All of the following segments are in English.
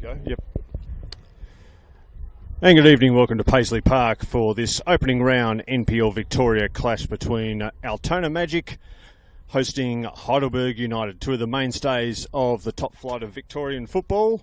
Go. Yep. And good evening, welcome to Paisley Park for this opening round NPL Victoria clash between Altona Magic hosting Heidelberg United, two of the mainstays of the top flight of Victorian football.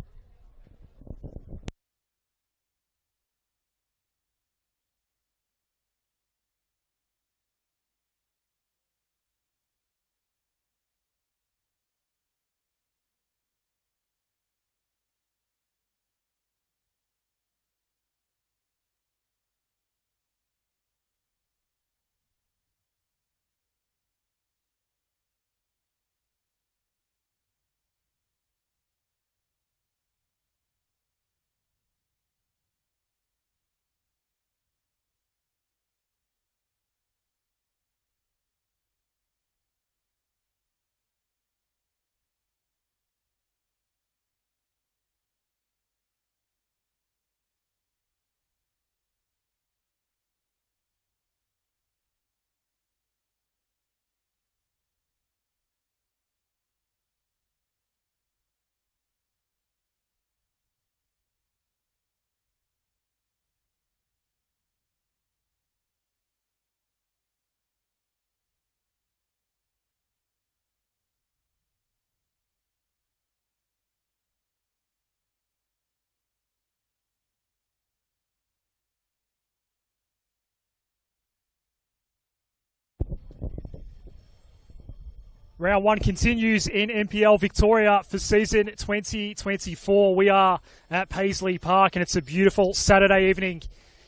Round one continues in NPL Victoria for season 2024. We are at Paisley Park and it's a beautiful Saturday evening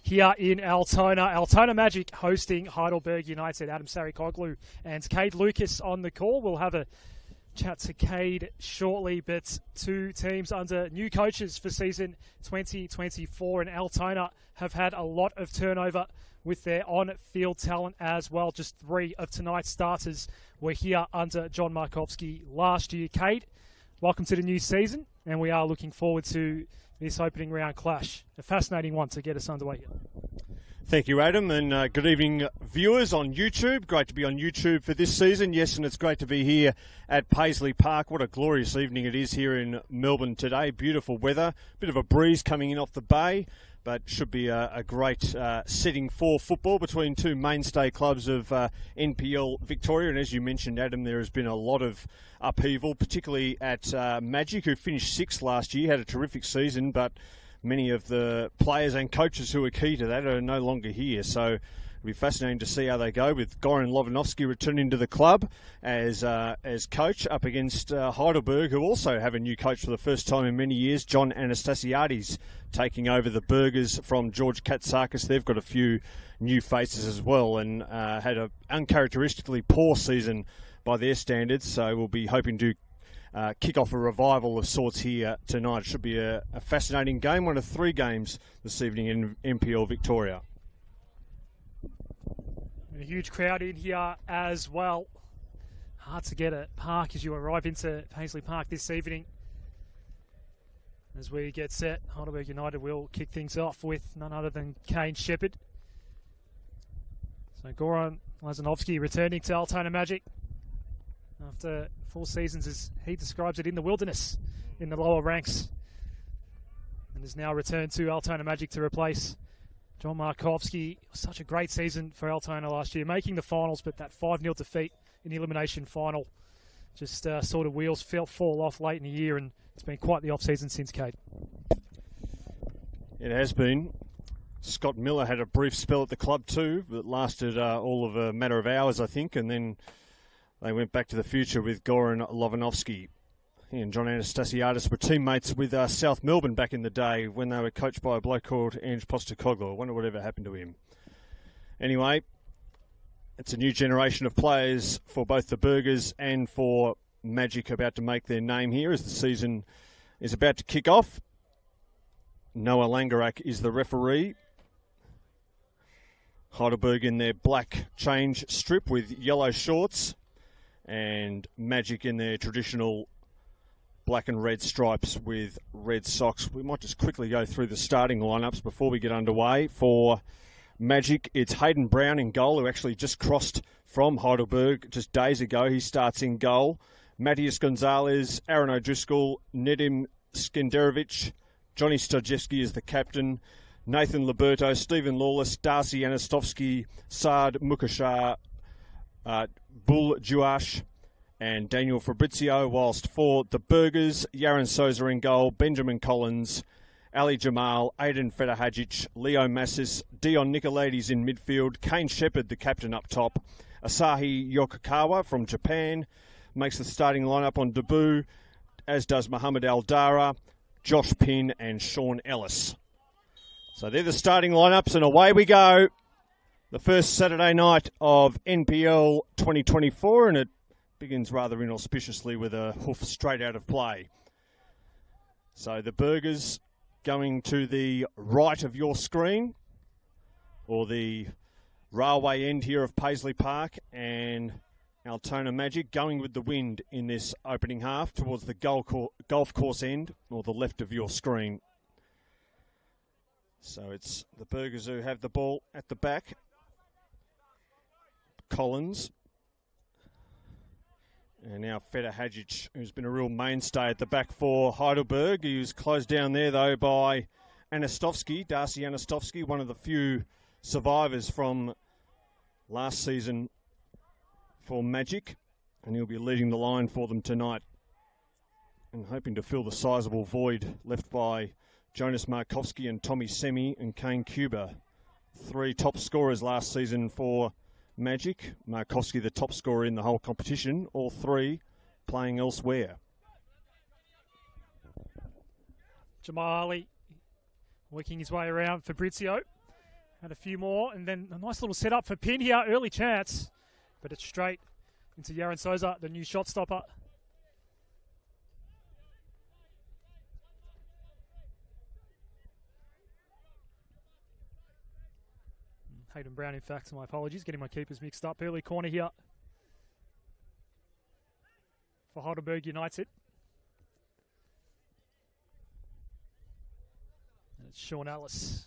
here in Altona. Altona Magic hosting Heidelberg United. Adam Sarikoglu and Cade Lucas on the call. We'll have a chat to Cade shortly, but two teams under new coaches for season 2024, and Altona have had a lot of turnover with their on-field talent as well. Just three of tonight's starters were here under John Markovski last year. Cade, welcome to the new season, and we are looking forward to this opening round clash. A fascinating one to get us underway here. Thank you, Adam, and good evening, viewers on YouTube. Great to be on YouTube for this season. Yes, and it's great to be here at Paisley Park. What a glorious evening it is here in Melbourne today. Beautiful weather, bit of a breeze coming in off the bay, but should be a great setting for football between two mainstay clubs of NPL Victoria. And as you mentioned, Adam, there has been a lot of upheaval, particularly at Magic, who finished sixth last year, had a terrific season, but many of the players and coaches who are key to that are no longer here. So it'll be fascinating to see how they go, with Goran Lovanovski returning to the club as coach up against Heidelberg, who also have a new coach for the first time in many years, John Anastasiades, taking over the Burgers from George Katsakis. They've got a few new faces as well and had an uncharacteristically poor season by their standards. So we'll be hoping to kick off a revival of sorts here tonight. It should be a fascinating game, one of three games this evening in NPL Victoria. A huge crowd in here as well. Hard to get a park as you arrive into Paisley Park this evening. As we get set, Heidelberg United will kick things off with none other than Kane Shepherd. So Goran Lovanovski returning to Altona Magic after 4 seasons, as he describes it, in the wilderness in the lower ranks, and has now returned to Altona Magic to replace John Markovski. Such a great season for Altona last year, making the finals, but that 5-0 defeat in the elimination final just sort of wheels fall off late in the year, and it's been quite the off-season since, Cade. It has been. Scott Miller had a brief spell at the club too, that lasted all of a matter of hours, I think, and then they went back to the future with Goran Lovanovski. He and John Anastasiades were teammates with South Melbourne back in the day when they were coached by a bloke called Ange Postecoglou. I wonder whatever happened to him. Anyway, it's a new generation of players for both the Burgers and for Magic about to make their name here as the season is about to kick off. Noah Langerak is the referee. Heidelberg in their black change strip with yellow shorts, and Magic in their traditional black and red stripes with red socks. We might just quickly go through the starting lineups before we get underway. For Magic, it's Hayden Brown in goal, who actually just crossed from Heidelberg just days ago. He starts in goal. Matthias Gonzalez, Aaron O'Driscoll, Nedim Skenderovic, Johnny Stojewski is the captain. Nathan Liberto, Stephen Lawless, Darcy Anastovsky, Saad Mukashar, Bull Juash, and Daniel Fabrizio, whilst for the Burgers, Yaron Souza in goal, Benjamin Collins, Ali Jamal, Aidan Fetahajic, Leo Massis, Dion Nicolaides in midfield, Kane Shepherd, the captain up top, Asahi Yokokawa from Japan, makes the starting lineup on debut, as does Mohamed Aldara, Josh Pinn and Sean Ellis. So they're the starting lineups, and away we go. The first Saturday night of NPL 2024, and it begins rather inauspiciously with a hoof straight out of play. So the Burgers going to the right of your screen, or the railway end here of Paisley Park, and Altona Magic going with the wind in this opening half towards the golf course end, or the left of your screen. So it's the Burgers who have the ball at the back. Collins. And now Fetahajic, who's been a real mainstay at the back for Heidelberg. He was closed down there, though, by Anastovsky, Darcy Anastovsky, one of the few survivors from last season for Magic. And he'll be leading the line for them tonight and hoping to fill the sizable void left by Jonas Markowski and Tommy Semi and Kane Cuba. 3 top scorers last season for Magic. Markowski the top scorer in the whole competition, all 3 playing elsewhere. Jamal Ali working his way around. Fabrizio had a few more, and then a nice little setup for Pin here. Early chance, but it's straight into Yaron Souza, the new shot stopper. Hayden Brown, in fact, my apologies, getting my keepers mixed up. Early corner here for Heidelberg United. And it's Sean Ellis.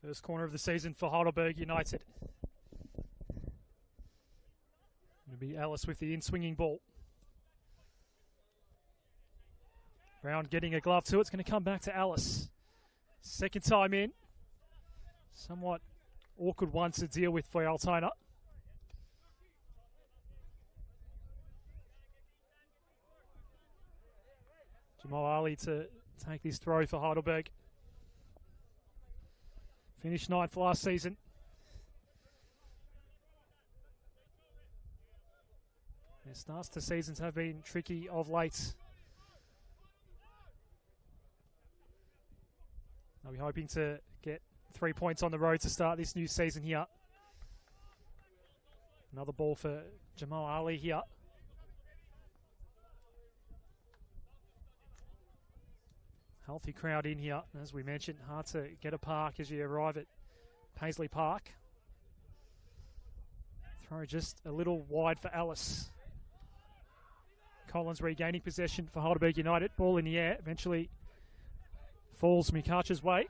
First corner of the season for Heidelberg United. It'll be Ellis with the in-swinging ball. Brown getting a glove to it. It's going to come back to Alice. Second time in. Somewhat awkward one to deal with for Altona. Jamal Ali to take this throw for Heidelberg. Finished 9th last season. Their starts to seasons have been tricky of late. I'll be hoping to get 3 points on the road to start this new season here. Another ball for Jamal Ali here. Healthy crowd in here. As we mentioned, hard to get a park as you arrive at Paisley Park. Throw just a little wide for Alice. Collins regaining possession for Heidelberg United. Ball in the air. Eventually falls Mikacha's way.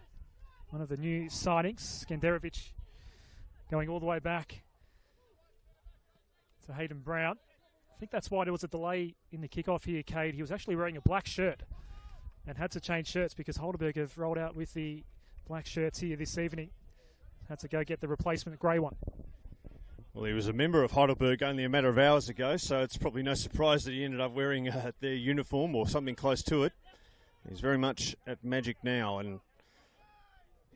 One of the new signings. Skenderovic going all the way back to Hayden Brown. I think that's why there was a delay in the kickoff here, Cade. He was actually wearing a black shirt and had to change shirts because Heidelberg have rolled out with the black shirts here this evening. Had to go get the replacement grey one. Well, he was a member of Heidelberg only a matter of hours ago, so it's probably no surprise that he ended up wearing their uniform or something close to it. He's very much at Magic now, and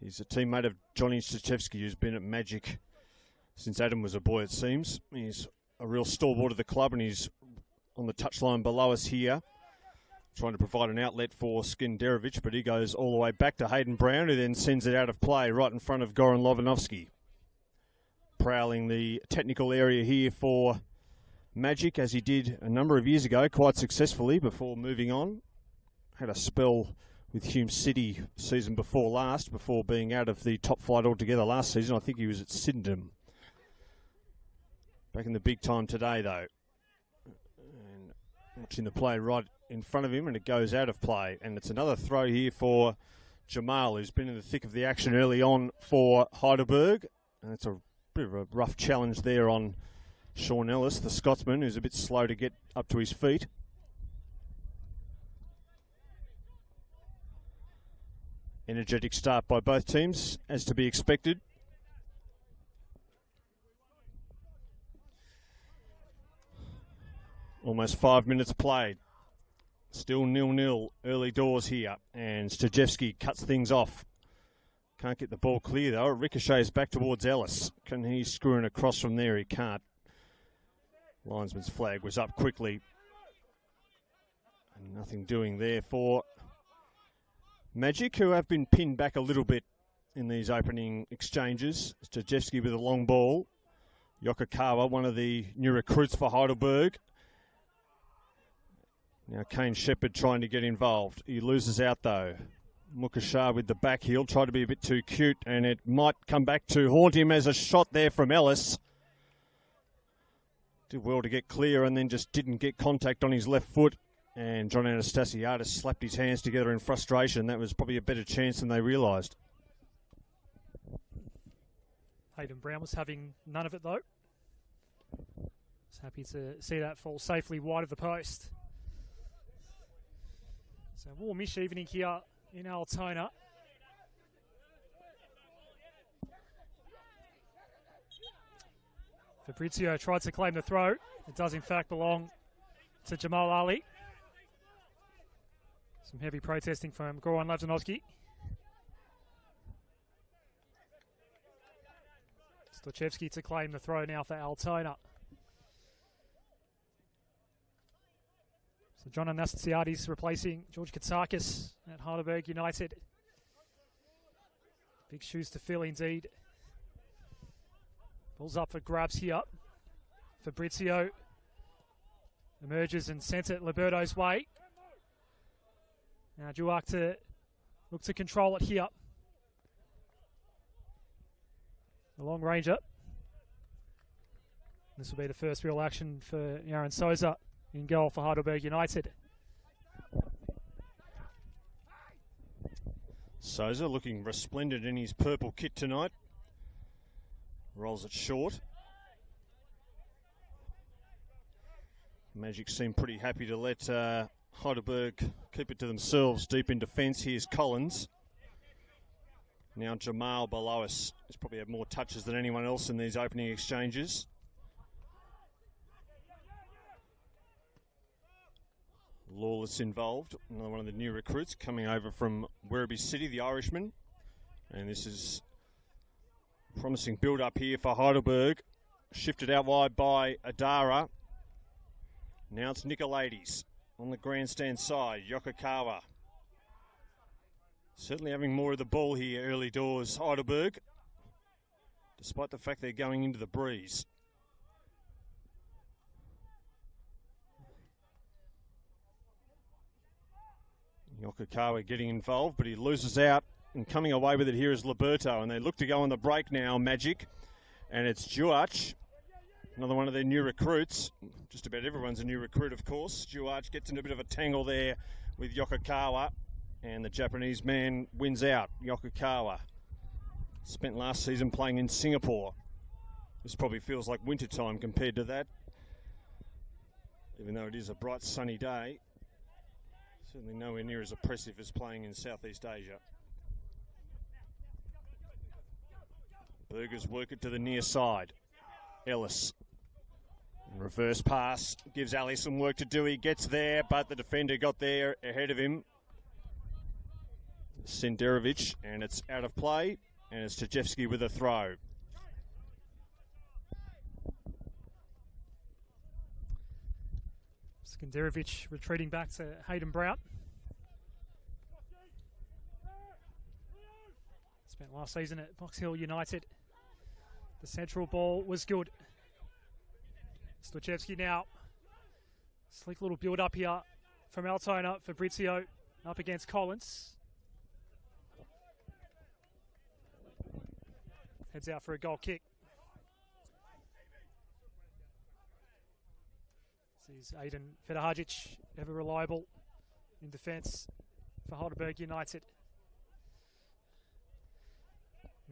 he's a teammate of Johnny Stachevsky, who's been at Magic since Adam was a boy, it seems. He's a real stalwart of the club, and he's on the touchline below us here, trying to provide an outlet for Skenderovic, but he goes all the way back to Hayden Brown, who then sends it out of play right in front of Goran Lobanovsky. Prowling the technical area here for Magic, as he did a number of years ago, quite successfully before moving on. Had a spell with Hume City season before last, before being out of the top flight altogether last season. I think he was at Sydenham. Back in the big time today, though. And watching the play right in front of him, and it goes out of play. And it's another throw here for Jamal, who's been in the thick of the action early on for Heidelberg. And it's a Bit of a rough challenge there on Sean Ellis, the Scotsman, who's a bit slow to get up to his feet. Energetic start by both teams, as to be expected. Almost 5 minutes played. Still 0-0 early doors here, and Stajewski cuts things off. Can't get the ball clear though. It ricochets back towards Ellis. Can he screw it across from there? He can't. Linesman's flag was up quickly. And nothing doing there for Magic, who have been pinned back a little bit in these opening exchanges. Stajewski with a long ball. Yokokawa, one of the new recruits for Heidelberg. Now Kane Shepherd trying to get involved. He loses out though. Mukashar with the back heel, tried to be a bit too cute, and it might come back to haunt him as a shot there from Ellis. Did well to get clear and then just didn't get contact on his left foot. And John Anastasiadis slapped his hands together in frustration. That was probably a better chance than they realised. Hayden Brown was having none of it though. Was happy to see that fall safely wide of the post. So warmish evening here in Altona. Fabrizio tried to claim the throw. It does in fact belong to Jamal Ali. Some heavy protesting from Goran Lavzanovski. Stochevski to claim the throw now for Altona. So John Anastasiadis replacing George Katsakis at Heidelberg United. Big shoes to fill indeed. Ball's up for grabs here. Fabrizio emerges and sent it Liberto's way. Now Duarte to look to control it here. The long ranger. This will be the first real action for Aaron Souza in goal for Heidelberg United. Souza looking resplendent in his purple kit tonight. Rolls it short. Magic seem pretty happy to let Heidelberg keep it to themselves deep in defence. Here's Collins. Now Jamal below us. He's probably had more touches than anyone else in these opening exchanges. Lawless involved, another one of the new recruits coming over from Werribee City, the Irishman. And this is promising build-up here for Heidelberg. Shifted out wide by Adara. Now it's Nicolaides on the grandstand side. Yokokawa. Certainly having more of the ball here early doors, Heidelberg. Despite the fact they're going into the breeze. Yokokawa getting involved, but he loses out, and coming away with it here is Liberto, and they look to go on the break now, Magic, and it's Duarte, another one of their new recruits. Just about everyone's a new recruit, of course. Duarte gets in a bit of a tangle there with Yokokawa, and the Japanese man wins out. Yokokawa spent last season playing in Singapore. This probably feels like wintertime compared to that, even though it is a bright sunny day. Certainly nowhere near as oppressive as playing in Southeast Asia. Burgers work it to the near side. Ellis. Reverse pass. Gives Ali some work to do. He gets there, but the defender got there ahead of him. Senderovic, and it's out of play. And it's Stajewski with a throw. Skenderovic retreating back to Hayden Brown. Spent last season at Box Hill United. The central ball was good. Stochevski now. Slick little build up here from Altona. Fabrizio up against Collins. Heads out for a goal kick. This is Aiden Fedahajic, ever reliable in defence for Heidelberg United.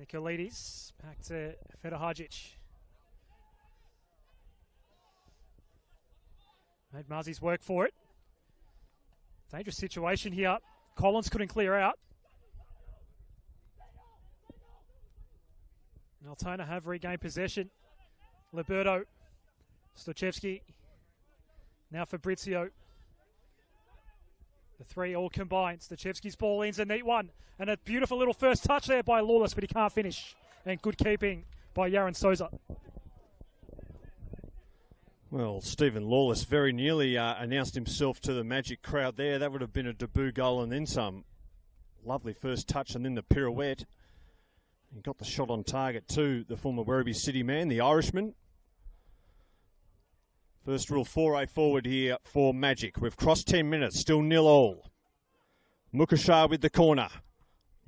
Nikolaides back to Fedohajic. Made Muzzies work for it. Dangerous situation here. Collins couldn't clear out. Altona have regained possession. Liberto. Stochevski. Now Fabrizio. The three all combined. Stochevski's ball in's a neat one. And a beautiful little first touch there by Lawless, but he can't finish. And good keeping by Yaron Souza. Well, Stephen Lawless very nearly announced himself to the Magic crowd there. That would have been a debut goal and then some. Lovely first touch and then the pirouette. He got the shot on target too, the former Werribee City man, the Irishman. First real foray forward here for Magic. We've crossed 10 minutes, still 0-0. Mukashar with the corner.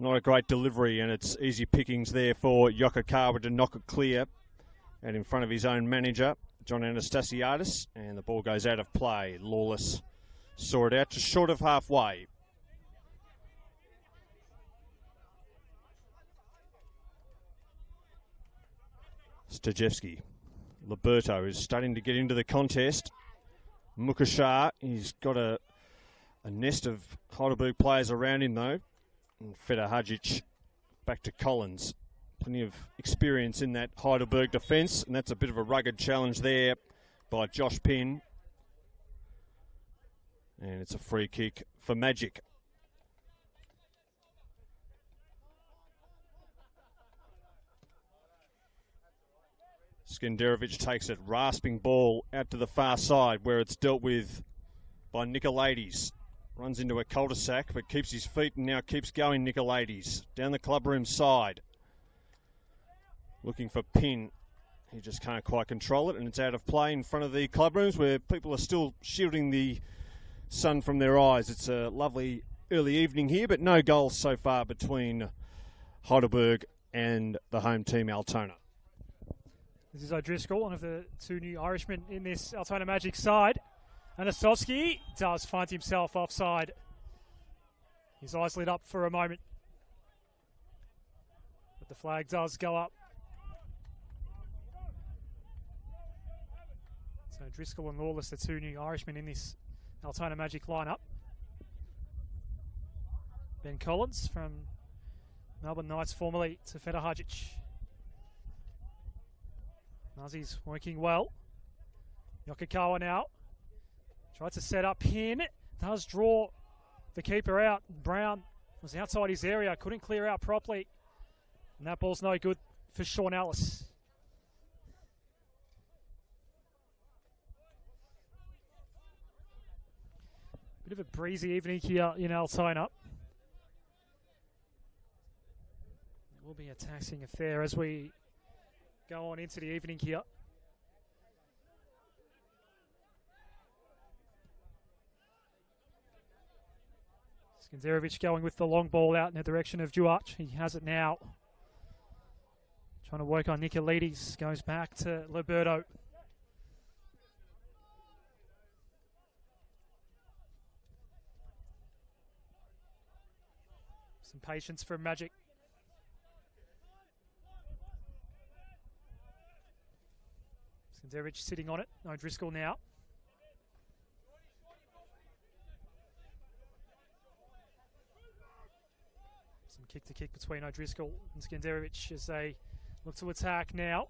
Not a great delivery, and it's easy pickings there for Yokokawa to knock it clear. And in front of his own manager, John Anastasiadis, and the ball goes out of play. Lawless saw it out just short of halfway. Stojevski. Liberto is starting to get into the contest. Mukashar, he's got a nest of Heidelberg players around him though. And Fedohajic back to Collins. Plenty of experience in that Heidelberg defence, and that's a bit of a rugged challenge there by Josh Pinn. And it's a free kick for Magic. Skenderovic takes it, rasping ball out to the far side where it's dealt with by Nikolaides. Runs into a cul-de-sac but keeps his feet and now keeps going. Nikolaides down the clubroom side. Looking for Pinn. He just can't quite control it, and it's out of play in front of the clubrooms where people are still shielding the sun from their eyes. It's a lovely early evening here, but no goals so far between Heidelberg and the home team Altona. This is O'Driscoll, one of the two new Irishmen in this Altona Magic side. And Osowski does find himself offside. His eyes lit up for a moment. But the flag does go up. So Driscoll and Lawless, the two new Irishmen in this Altona Magic lineup. Ben Collins from Melbourne Knights formerly to Fedohajic. Muzzies working well. Yokokawa now. Tries to set up Pinn. Does draw the keeper out. Brown was outside his area. Couldn't clear out properly. And that ball's no good for Sean Ellis. Bit of a breezy evening here in Altona. It will be a taxing affair as we go on into the evening here. Skenderovic going with the long ball out in the direction of Duarch. He has it now. Trying to work on Nikolaides. Goes back to Liberto. Some patience from Magic. Skenderovic sitting on it. O'Driscoll now. Some kick-to-kick between O'Driscoll and Skenderovic as they look to attack now.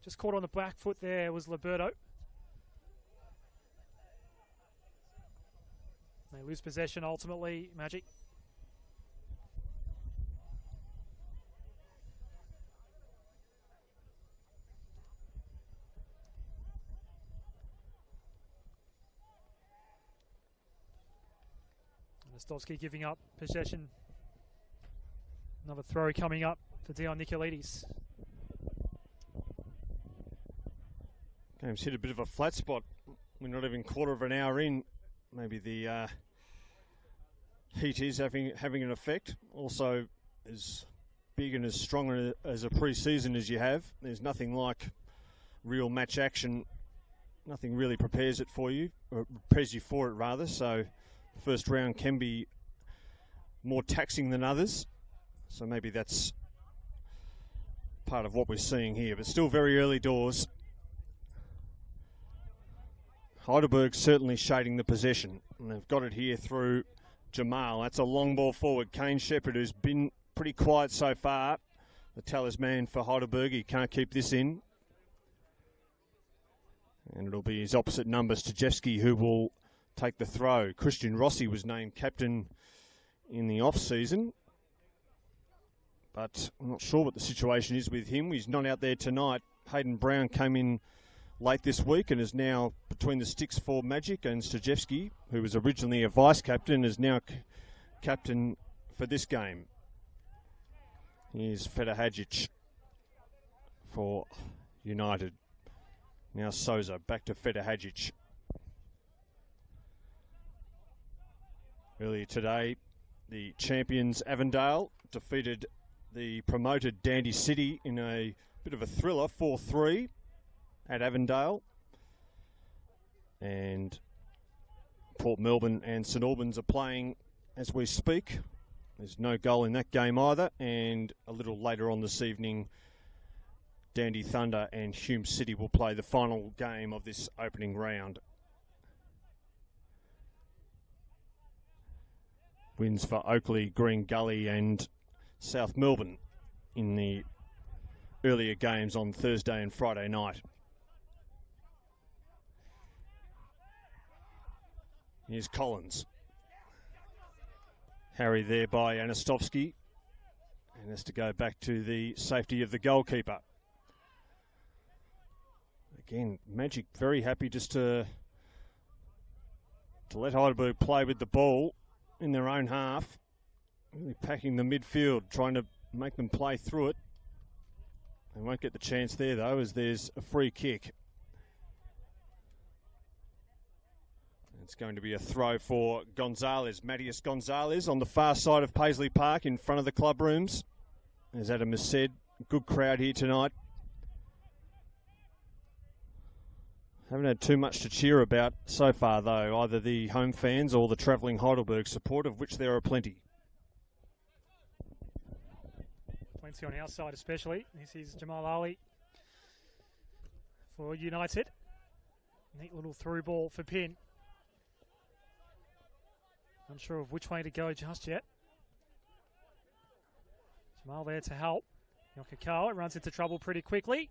Just caught on the back foot there was Liberto. They lose possession ultimately, Magic. Stolsky giving up possession. Another throw coming up for Dion Nikolaides. Game's hit a bit of a flat spot. We're not even quarter of an hour in. Maybe the heat is having an effect. Also, as big and as strong as a pre-season as you have, there's nothing like real match action. Nothing really prepares you for it rather. So the first round can be more taxing than others. So maybe that's part of what we're seeing here, but still very early doors. Heidelberg certainly shading the possession, and they've got it here through Jamal. That's a long ball forward. Kane Shepherd, who's been pretty quiet so far, the talisman for Heidelberg. He can't keep this in. And it'll be his opposite number, Stajewski, who will take the throw. Christian Rossi was named captain in the off-season, but I'm not sure what the situation is with him. He's not out there tonight. Hayden Brown came in late this week and is now between the sticks for Magic, and Stajewski, who was originally a vice-captain, is now captain for this game. Here's Feta Hadjic for United. Now Souza, back to Feta Hadjic. Earlier today, the champions Avondale defeated the promoted Dandy City in a bit of a thriller, 4-3 at Avondale. And Port Melbourne and St Albans are playing as we speak. There's no goal in that game either. And a little later on this evening, Dandy Thunder and Hume City will play the final game of this opening round. Wins for Oakley, Green Gully and South Melbourne in the earlier games on Thursday and Friday night. Here's Collins. Harry there by Anastovsky. And has to go back to the safety of the goalkeeper. Again, Magic very happy just to let Heidelberg play with the ball in their own half. Really packing the midfield, trying to make them play through it. They won't get the chance there, though, as there's a free kick. It's going to be a throw for Gonzalez. Matthias Gonzalez on the far side of Paisley Park in front of the club rooms. As Adam has said, good crowd here tonight. Haven't had too much to cheer about so far, though, either the home fans or the travelling Heidelberg support, of which there are plenty. Plenty on our side especially. This is Jamal Ali for United. Neat little through ball for Pin. Unsure of which way to go just yet. Jamal there to help. Yokikawa runs into trouble pretty quickly.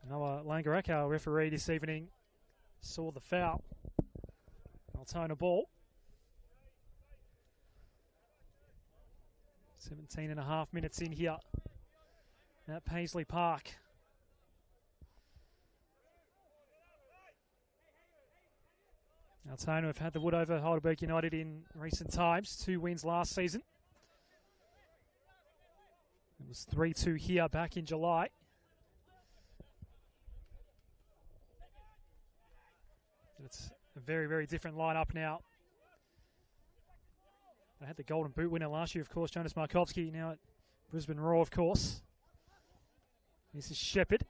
Noah Langarek, our referee this evening, saw the foul. Altona ball. 17 and a half minutes in here at Paisley Park. Altona have had the wood over Heidelberg United in recent times. 2 wins last season. It was 3-2 here back in July. It's a very, very different lineup now. They had the Golden Boot winner last year, of course, Jonas Markovski, now at Brisbane Roar, of course. This is Shepherd.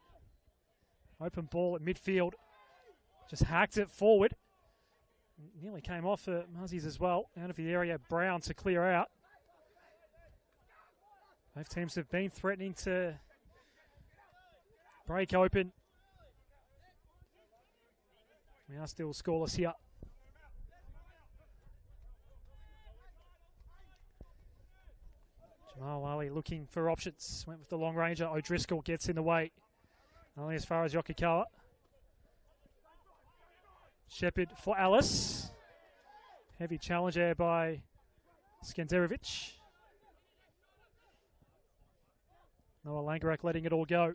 Open ball at midfield. Just hacked it forward. Nearly came off for Muzzies as well. Out of the area, Brown to clear out. Both teams have been threatening to break open. We are still scoreless here. Jamal Ali looking for options. Went with the long ranger. O'Driscoll gets in the way. Only as far as Yokikawa. Shepherd for Alice. Heavy challenge there by Skenderovic. Noah Langarak letting it all go.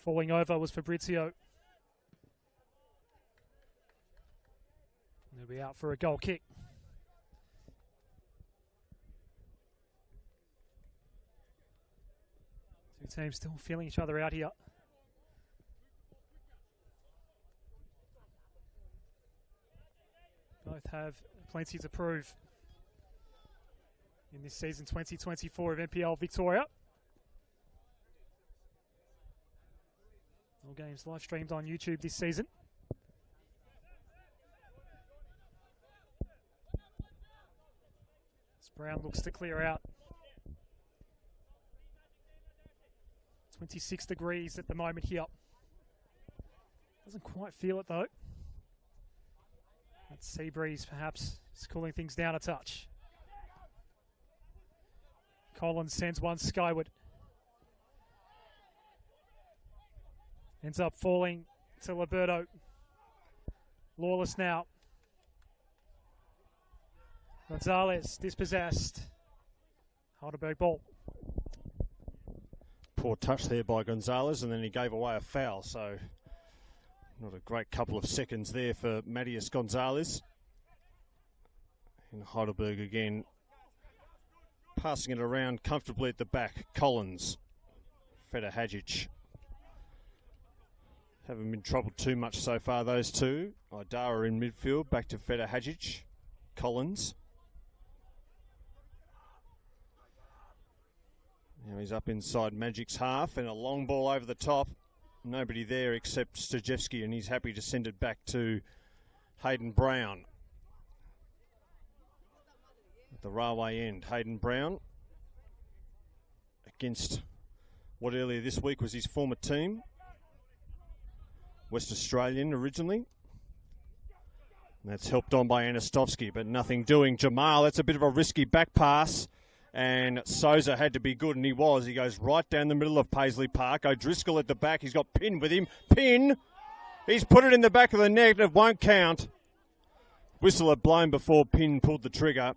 Falling over was Fabrizio. He'll be out for a goal kick. Two teams still feeling each other out here. Both have plenty to prove in this season 2024 of NPL Victoria. All games live streamed on YouTube this season. As Brown looks to clear out. 26 degrees at the moment here. Doesn't quite feel it though. That sea breeze perhaps is cooling things down a touch. Collins sends one skyward. Ends up falling to Liberto. Lawless now. Gonzalez dispossessed. Heidelberg ball. Poor touch there by Gonzalez, and then he gave away a foul, so not a great couple of seconds there for Matias Gonzalez. And Heidelberg again passing it around comfortably at the back. Collins, Feta Hadjic. Haven't been troubled too much so far, those two. Idara in midfield, back to Feta Hadjic. Collins. Now he's up inside Magic's half, and a long ball over the top. Nobody there except Stajewski, and he's happy to send it back to Hayden Brown. At the railway end, Hayden Brown against what earlier this week was his former team. West Australian originally. And that's helped on by Anastovsky, but nothing doing. Jamal, that's a bit of a risky back pass. And Souza had to be good, and he was. He goes right down the middle of Paisley Park. O'Driscoll at the back. He's got Pin with him. Pin! He's put it in the back of the net. It won't count. Whistle had blown before Pin pulled the trigger.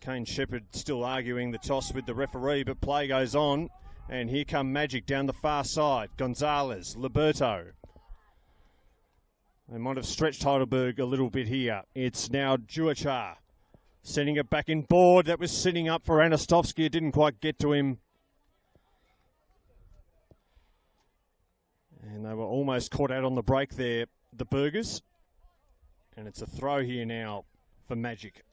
Kane Shepherd still arguing the toss with the referee, but play goes on. And here come Magic down the far side. Gonzalez, Liberto. They might have stretched Heidelberg a little bit here. It's now Juachar. Sending it back in board. That was sitting up for Anastovsky. It didn't quite get to him. And they were almost caught out on the break there, the Burgers. And it's a throw here now for Magic.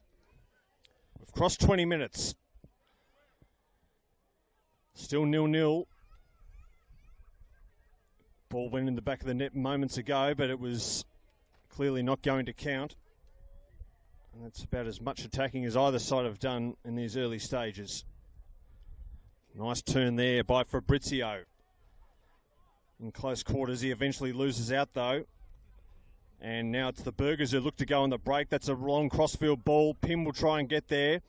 We've crossed 20 minutes. Still 0-0. Ball went in the back of the net moments ago, but it was clearly not going to count. And that's about as much attacking as either side have done in these early stages. Nice turn there by Fabrizio. In close quarters, he eventually loses out though. And now it's the Burgers who look to go on the break. That's a long crossfield ball. Pim will try and get there.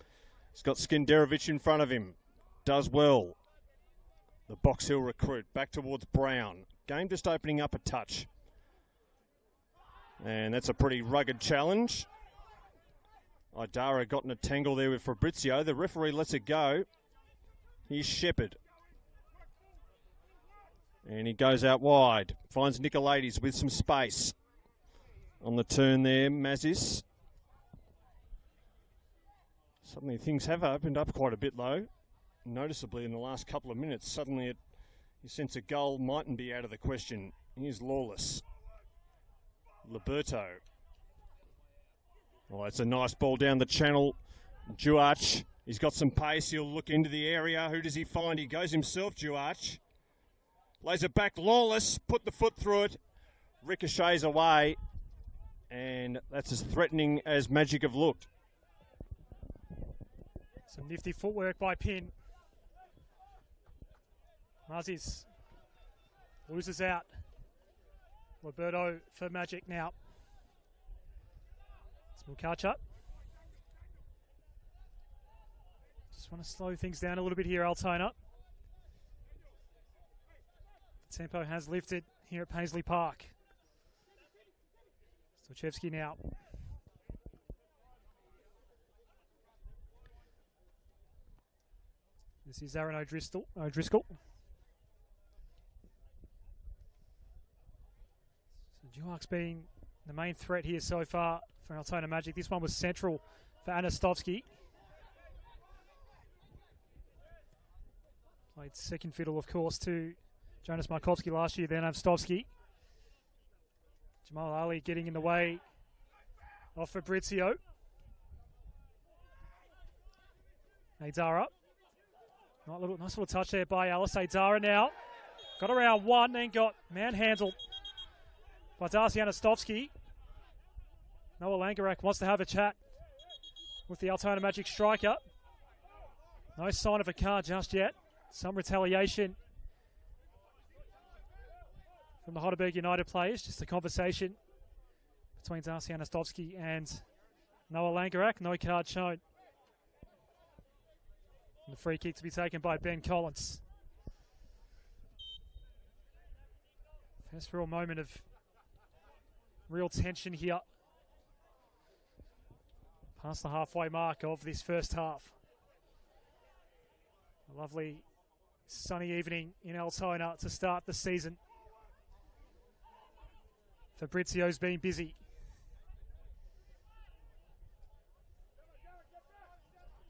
He's got Skenderovic in front of him. Does well. The Box Hill recruit back towards Brown. Game just opening up a touch. And that's a pretty rugged challenge. Idara got in a tangle there with Fabrizio. The referee lets it go. Here's Shepherd. And he goes out wide. Finds Nicolaides with some space. On the turn there, Mazis. Suddenly things have opened up quite a bit though. Noticeably in the last couple of minutes. Suddenly you sense a goal mightn't be out of the question. Here's Lawless. Liberto. Oh, it's a nice ball down the channel. Juach, he's got some pace. He'll look into the area. Who does he find? He goes himself, Juach. Lays it back, Lawless. Put the foot through it. Ricochets away. And that's as threatening as Magic have looked. Some nifty footwork by Pin. Mazis loses out. Liberto for Magic now. Smulkacha. Just want to slow things down a little bit here, Altona. The tempo has lifted here at Paisley Park. Stojewski now. This is Aaron O'Driscoll. So Juach's been the main threat here so far for Altona Magic. This one was central for Anastovsky. Played second fiddle, of course, to Jonas Markovsky last year, then Anastovsky. Jamal Ali getting in the way of Fabrizio. Aidara. Nice little touch there by Alice. Aidara now. Got around one, then got manhandled by Darcy Anastovsky. Noah Langarak wants to have a chat with the Altona Magic striker. No sign of a card just yet. Some retaliation from the Heidelberg United players. Just a conversation between Darcy Anastovsky and Noah Langerak. No card shown. And the free kick to be taken by Ben Collins. First real moment of real tension here. Past the halfway mark of this first half. A lovely sunny evening in Altona to start the season. Fabrizio's been busy.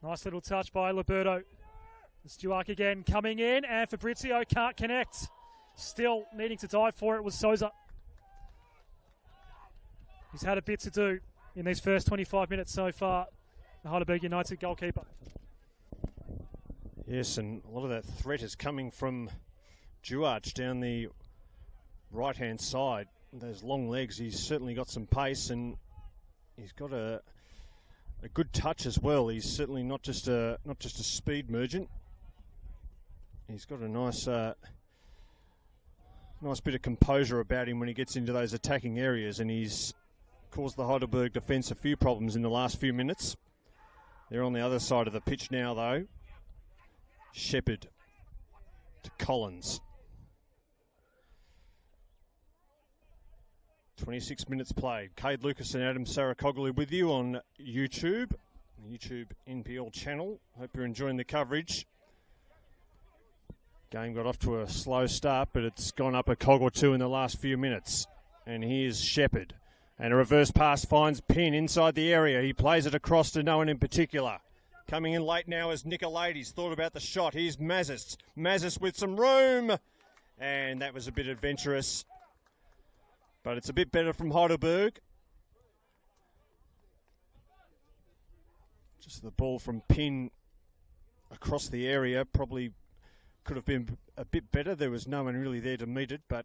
Nice little touch by Liberto. Stewart again coming in, and Fabrizio can't connect. Still needing to dive for it was Souza. He's had a bit to do in these first 25 minutes so far, the Heidelberg United goalkeeper. Yes, and a lot of that threat is coming from Duarch down the right-hand side. Those long legs, he's certainly got some pace, and he's got a good touch as well. He's certainly not just a speed merchant. He's got a nice bit of composure about him when he gets into those attacking areas, and he's caused the Heidelberg defence a few problems in the last few minutes. They're on the other side of the pitch now, though. Shepherd to Collins. 26 minutes played. Cade Lucas and Adam Sarakoglu with you on YouTube, the YouTube NPL channel. Hope you're enjoying the coverage. Game got off to a slow start, but it's gone up a cog or two in the last few minutes. And here's Shepherd. And a reverse pass finds Pin inside the area. He plays it across to no one in particular. Coming in late now is Nicolaides. Thought about the shot. Here's Mazis. Mazis with some room. And that was a bit adventurous. But it's a bit better from Heidelberg. Just the ball from Pin across the area probably could have been a bit better. There was no one really there to meet it, but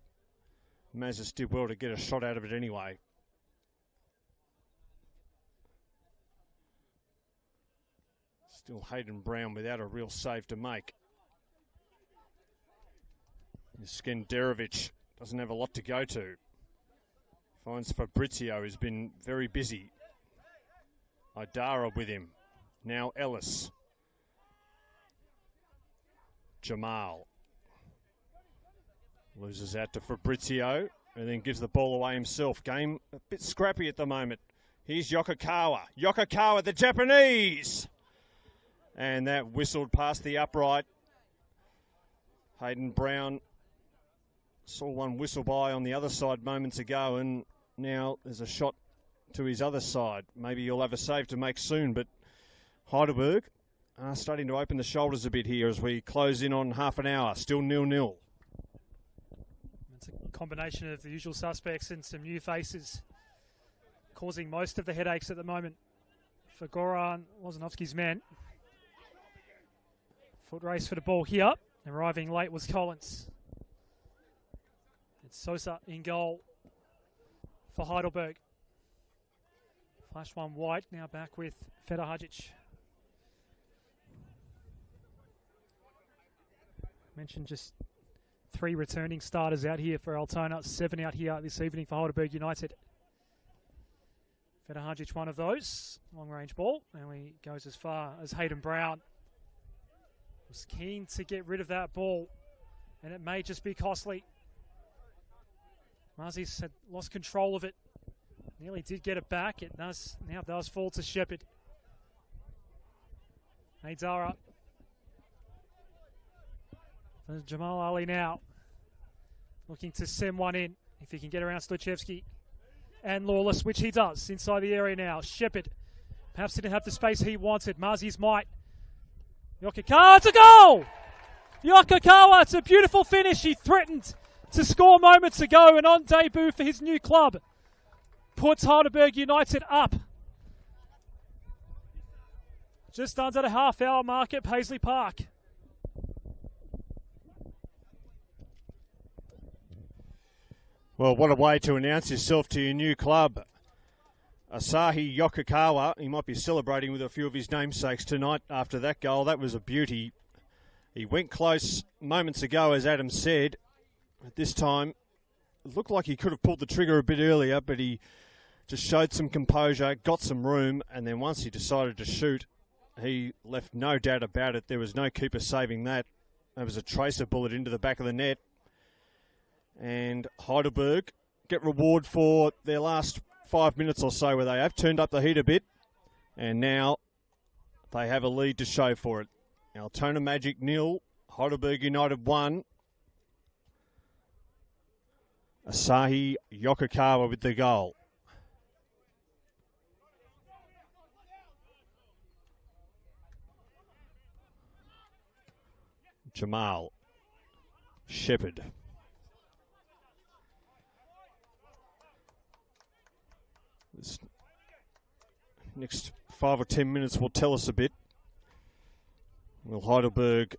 Mazis did well to get a shot out of it anyway. Still Hayden Brown without a real save to make. Skenderovic doesn't have a lot to go to. Finds Fabrizio, who's been very busy. Idara with him. Now Ellis. Jamal. Loses out to Fabrizio and then gives the ball away himself. Game a bit scrappy at the moment. Here's Yokokawa. Yokokawa, the Japanese! And that whistled past the upright. Hayden Brown saw one whistle by on the other side moments ago, and now there's a shot to his other side. Maybe he'll have a save to make soon, but Heidelberg are starting to open the shoulders a bit here as we close in on half an hour. Still 0-0. It's a combination of the usual suspects and some new faces causing most of the headaches at the moment for Goran Lozanovsky's men. Foot race for the ball here. Arriving late was Collins. It's Sosa in goal for Heidelberg. Flash one wide, now back with Fedor Hadjic. Mentioned just 3 returning starters out here for Altona, 7 out here this evening for Heidelberg United. Fedor Hadjic, one of those. Long range ball, only goes as far as Hayden Brown. Was keen to get rid of that ball, and it may just be costly. Mazis had lost control of it. Nearly did get it back. It now does fall to Shepherd. Aidara. Jamal Ali now looking to send one in if he can get around Stojcevski and Lawless, which he does inside the area now. Shepherd perhaps didn't have the space he wanted. Mazis might. Yokokawa, it's a goal! Yokokawa, it's a beautiful finish. He threatened to score moments ago, and on debut for his new club puts Heidelberg United up. Just under the half-hour mark at Paisley Park. Well, what a way to announce yourself to your new club. Asahi Yokokawa, he might be celebrating with a few of his namesakes tonight after that goal. That was a beauty. He went close moments ago, as Adam said. At this time, it looked like he could have pulled the trigger a bit earlier, but he just showed some composure, got some room, and then once he decided to shoot, he left no doubt about it. There was no keeper saving that. There was a tracer bullet into the back of the net. And Heidelberg get reward for their last 5 minutes or so where they have turned up the heat a bit. And now they have a lead to show for it. Altona Magic 0, Heidelberg United 1. Asahi Yokokawa with the goal. Jamal Shepherd. This next 5 or 10 minutes will tell us a bit. Will Heidelberg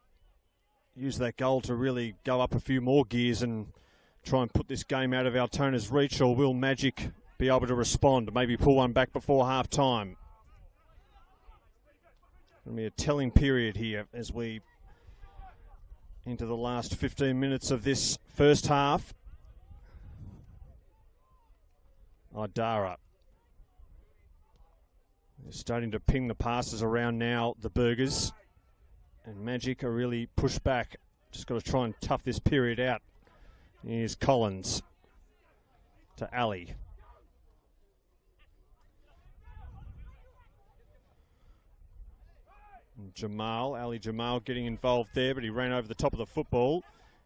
use that goal to really go up a few more gears and try and put this game out of Altona's reach, or will Magic be able to respond, maybe pull one back before half-time? It'll be a telling period here as we into the last 15 minutes of this first half. Idara. They're starting to ping the passes around now, the Burgers. And Magic are really pushed back. Just got to try and tough this period out. Here's Collins to Ali. Ali Jamal getting involved there, but he ran over the top of the football.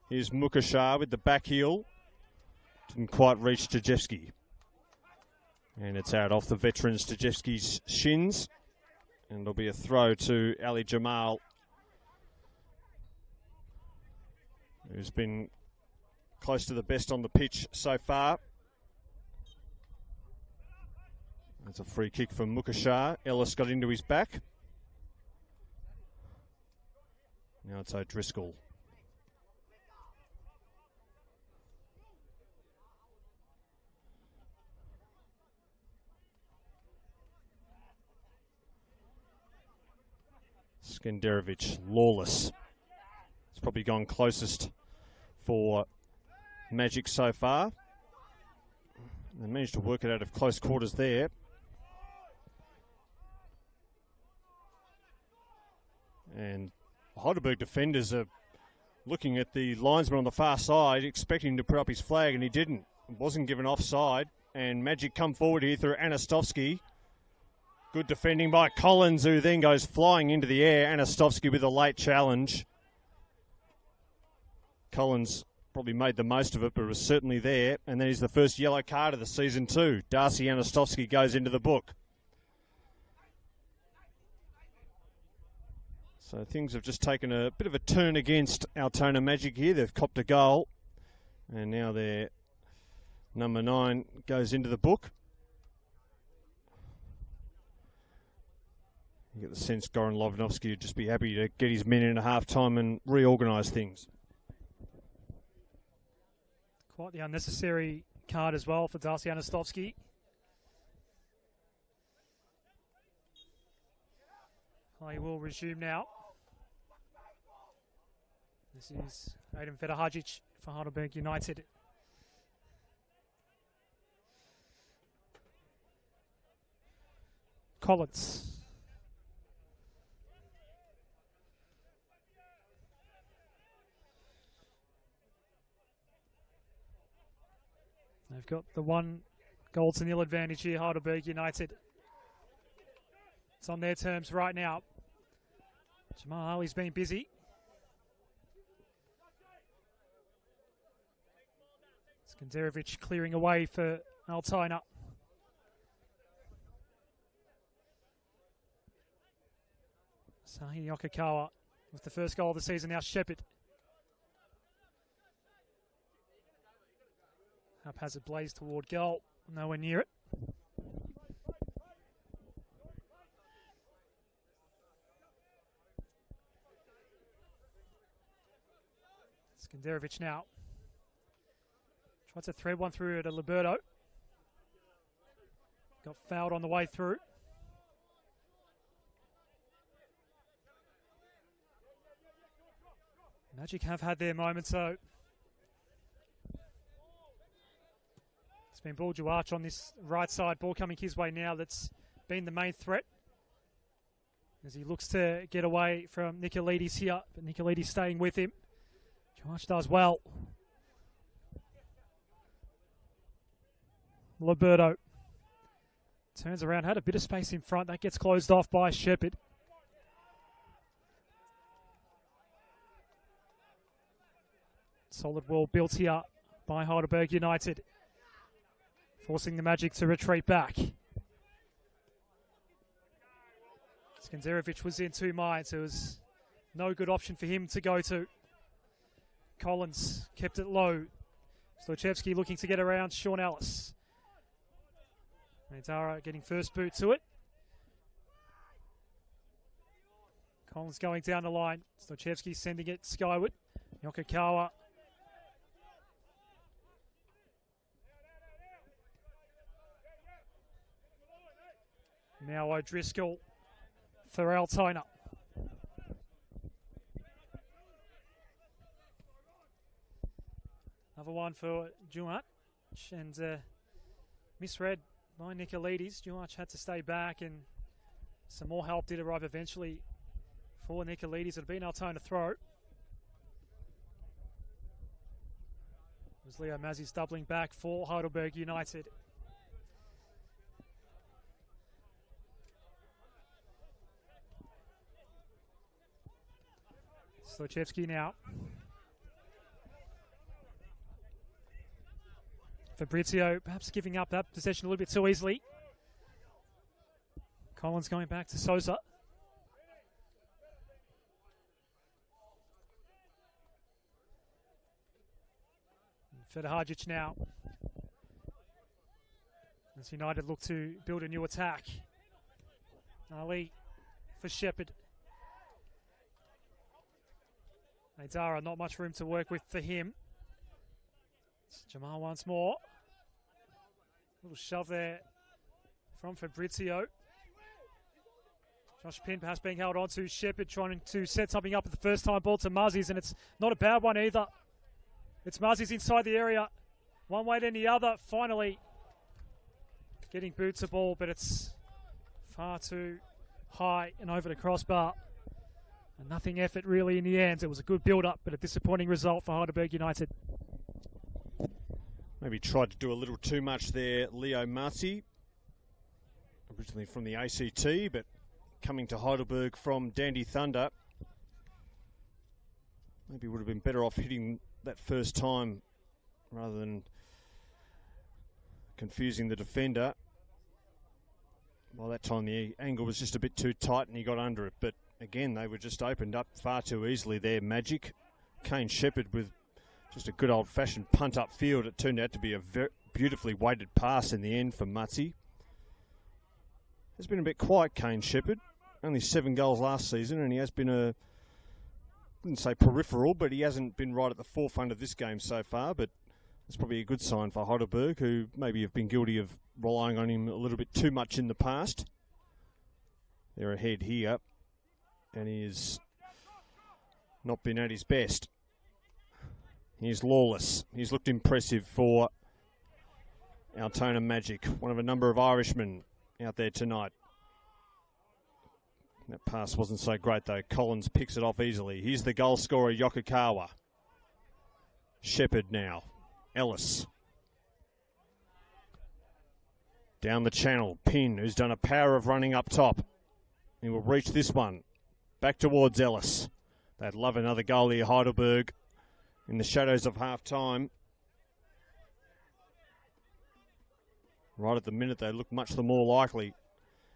Here's Mukashar with the back heel. Didn't quite reach Stajewski. And it's out off the veteran Stajewski's shins. And it'll be a throw to Ali Jamal, who's been close to the best on the pitch so far. That's a free kick from Mukashar. Ellis got into his back. Now it's O'Driscoll. Skenderovic, lawless. It's probably gone closest for Magic so far. They managed to work it out of close quarters there. And Heidelberg defenders are looking at the linesman on the far side, expecting him to put up his flag, and he didn't. Wasn't given offside. And Magic come forward here through Anastovsky. Good defending by Collins, who then goes flying into the air. Anastovsky with a late challenge. Collins probably made the most of it, but it was certainly there. And then he's the first yellow card of the season too. Darcy Anastovsky goes into the book. So things have just taken a bit of a turn against Altona Magic here. They've copped a goal. And now their number 9 goes into the book. You get the sense Goran Lovnovsky would just be happy to get his men in at half-time and reorganise things. Quite the unnecessary card as well for Darcy Anastovsky. Play will resume now. This is Aiden Fedahajic for Heidelberg United. Collins. They've got the 1-0 advantage here, Heidelberg United. It's on their terms right now. Jamal Ali's been busy. Skenderovic clearing away for Altona. Asahi Yokokawa with the first goal of the season now, Shepherd. Haphazard blaze toward goal, nowhere near it. Skenderovic now. Tries to thread one through to Liberto. got fouled on the way through. Magic have had their moments though. It's been Buljuarch on this right side. Ball coming his way now. That's been the main threat as he looks to get away from Nicolaides here. But Nicolaides staying with him. Josh does well. Liberto turns around, had a bit of space in front. That gets closed off by Shepherd. Solid wall built here by Heidelberg United, forcing the Magic to retreat back. Skanderovic was in 2 minds. It was no good option for him to go to. Collins kept it low. Stochevsky looking to get around Sean Ellis. Dara getting first boot to it. Collins going down the line. Stochevsky sending it skyward. Yokokawa. Now O'Driscoll for Altona. Another one for Juach, and misread by Nicolaides. Juach had to stay back, and some more help did arrive eventually for Nicolaides. It had been Altona throw. It was Leo Mazzi's doubling back for Heidelberg United. Stochevsky now. Fabrizio perhaps giving up that possession a little bit too easily. Collins going back to Sosa. Fedahajic now. As United look to build a new attack. Ali for Shepherd. Dara, not much room to work with for him. It's Jamal once more. Little shove there from Fabrizio. Josh Pinn perhaps being held on to. Shepherd trying to set something up at the first time ball to Muzzies, and it's not a bad one either. It's Muzzies inside the area. One way then the other. Finally getting boots a ball, but it's far too high and over the crossbar. And nothing effort really in the end. It was a good build-up, but a disappointing result for Heidelberg United. Maybe tried to do a little too much there, Leo Muzzi. Originally from the ACT, but coming to Heidelberg from Dandy Thunder. Maybe would have been better off hitting that first time rather than confusing the defender. Well, that time the angle was just a bit too tight and he got under it, but again, they were just opened up far too easily there. Magic. Kane Shepherd with just a good old-fashioned punt upfield. It turned out to be a very beautifully weighted pass in the end for Muzzi. Has been a bit quiet, Kane Shepherd. Only 7 goals last season, and he has been I wouldn't say peripheral, but he hasn't been right at the forefront of this game so far. But it's probably a good sign for Heidelberg, who maybe have been guilty of relying on him a little bit too much in the past. They're ahead here, and he has not been at his best. Here's Lawless. He's looked impressive for Altona Magic, one of a number of Irishmen out there tonight. That pass wasn't so great though. Collins picks it off easily. Here's the goal scorer, Yokokawa. Shepherd now. Ellis. Down the channel. Pinn, who's done a power of running up top. He will reach this one. Back towards Ellis. They'd love another goal here, Heidelberg, in the shadows of half-time. Right at the minute, they look much the more likely.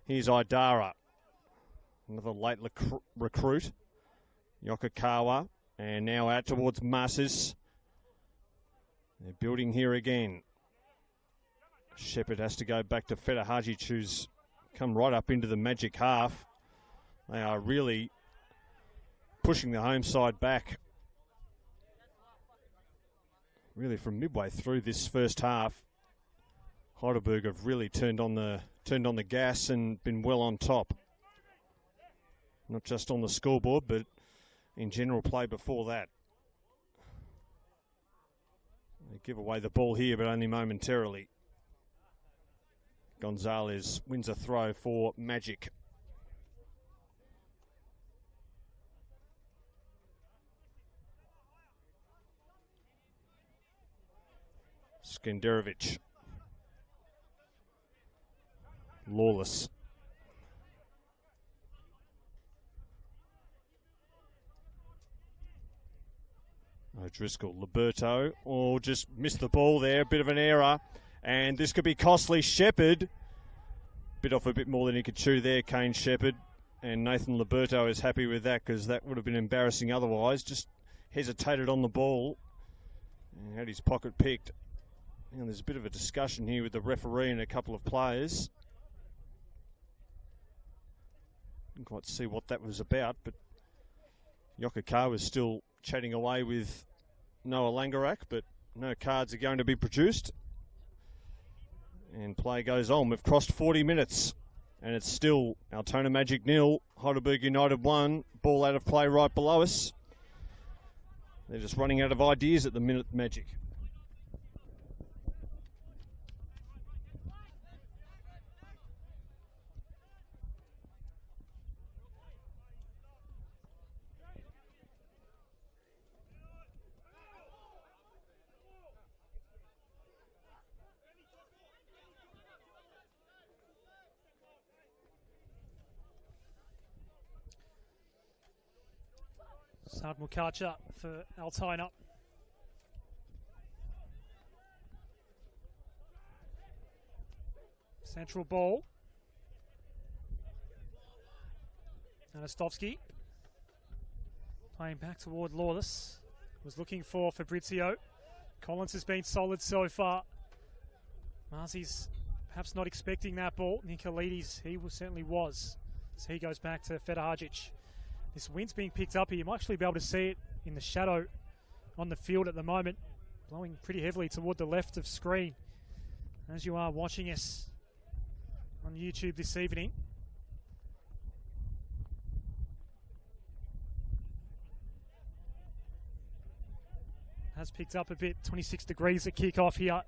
Here's Idara. Another late recruit. Yokokawa. And now out towards Masses. They're building here again. Shepherd has to go back to Fedahajic, who's come right up into the Magic half. They are really pushing the home side back. Really from midway through this first half, Heidelberg have really turned on the turned on the gas and been well on top. Not just on the scoreboard, but in general play before that. They give away the ball here, but only momentarily. Gonzalez wins a throw for Magic. Skenderovic. Lawless. O'Driscoll, Liberto, just missed the ball there, a bit of an error, and this could be costly. Shepherd, bit off a bit more than he could chew there, Kane Shepherd, and Nathan Liberto is happy with that because that would have been embarrassing otherwise. Just hesitated on the ball and had his pocket picked. And there's a bit of a discussion here with the referee and a couple of players. Didn't quite see what that was about, but Yokaka was still chatting away with Noah Langerak, but no cards are going to be produced. And play goes on. We've crossed 40 minutes, and it's still Altona Magic 0, Heidelberg United 1. Ball out of play right below us. They're just running out of ideas at the minute, Magic. Sad Mukacha for Altona. Central ball. Anastovsky playing back toward Lawless. Was looking for Fabrizio. Collins has been solid so far. Marzi's perhaps not expecting that ball. Nikolides, certainly was. So he goes back to Fedahajic. This wind's being picked up here. You might actually be able to see it in the shadow on the field at the moment. Blowing pretty heavily toward the left of screen as you are watching us on YouTube this evening. Has picked up a bit. 26 degrees at kickoff here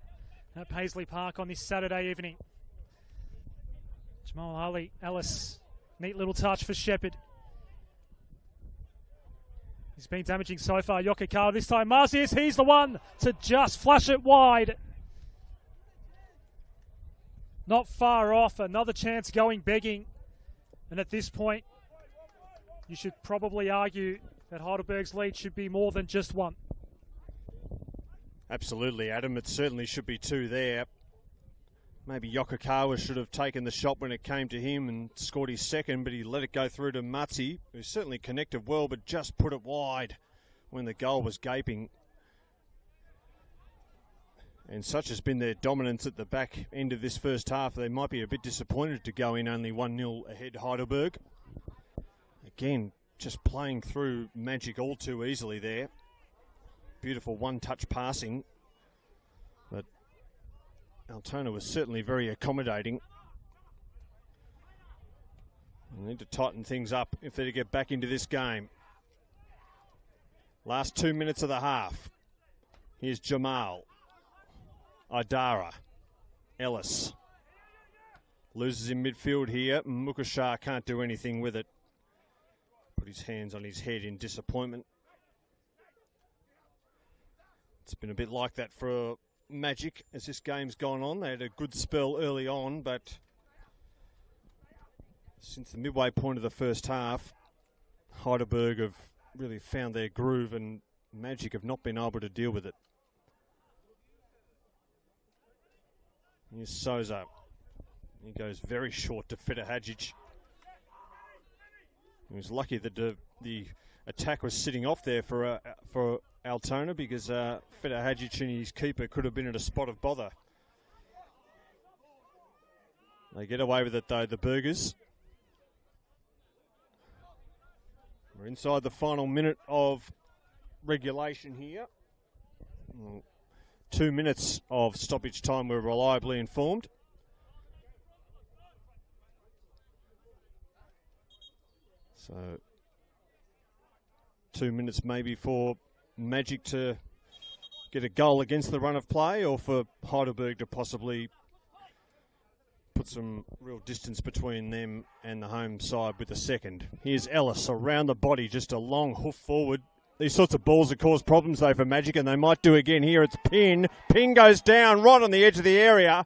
at Paisley Park on this Saturday evening. Jamal Ali Ellis. Neat little touch for Shepherd. He's been damaging so far. Yokaka this time. Marzius, he's the one to just flush it wide. Not far off. Another chance going begging. And at this point, you should probably argue that Heidelberg's lead should be more than just one. Absolutely, Adam. It certainly should be two there. Maybe Yokakawa should have taken the shot when it came to him and scored his second, but he let it go through to Matzi, who certainly connected well, but just put it wide when the goal was gaping. And such has been their dominance at the back end of this first half, they might be a bit disappointed to go in only 1-0 ahead Heidelberg. Again, just playing through Magic all too easily there. Beautiful one-touch passing, but Altona was certainly very accommodating. They need to tighten things up if they're to get back into this game. Last 2 minutes of the half. Here's Jamal. Idara. Ellis. Loses in midfield here. Mukashar can't do anything with it. Put his hands on his head in disappointment. It's been a bit like that for Magic as this game's gone on. They had a good spell early on, but since the midway point of the first half, Heidelberg have really found their groove and Magic have not been able to deal with it. Here's Souza. He goes very short to Fedahajic. He was lucky that the attack was sitting off there for Altona because Fedahajic and his keeper could have been at a spot of bother. They get away with it though, the Burgers. We're inside the final minute of regulation here. 2 minutes of stoppage time, we're reliably informed. So 2 minutes maybe for Magic to get a goal against the run of play, or for Heidelberg to possibly put some real distance between them and the home side with the second. Here's Ellis around the body, just a long hoof forward. These sorts of balls have caused problems though for Magic, and they might do again here. It's Pin. Pin goes down right on the edge of the area.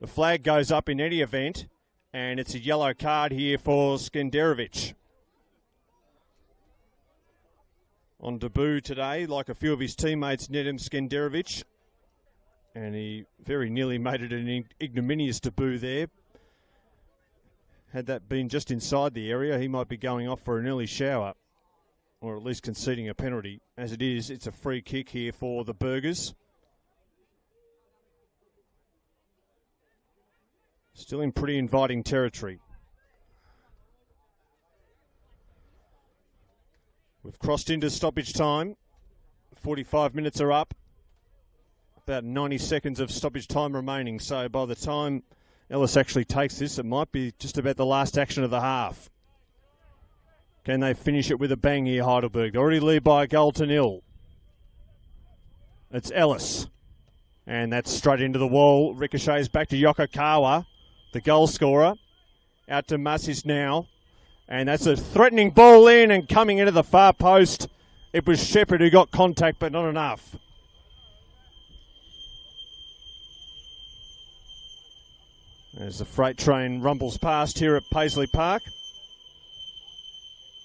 The flag goes up in any event, and it's a yellow card here for Skenderovic. On debut today, like a few of his teammates, Nedim Skenderovic. And he very nearly made it an ignominious debut there. Had that been just inside the area, he might be going off for an early shower, or at least conceding a penalty. As it is, it's a free kick here for the Burgers. Still in pretty inviting territory. We've crossed into stoppage time. 45 minutes are up. About 90 seconds of stoppage time remaining. So by the time Ellis actually takes this, it might be just about the last action of the half. Can they finish it with a bang here, Heidelberg? They already lead by a goal to nil. It's Ellis. And that's straight into the wall. Ricochets back to Yokokawa, the goal scorer. Out to Masis now. And that's a threatening ball in, and coming into the far post. It was Shepherd who got contact, but not enough. As the freight train rumbles past here at Paisley Park.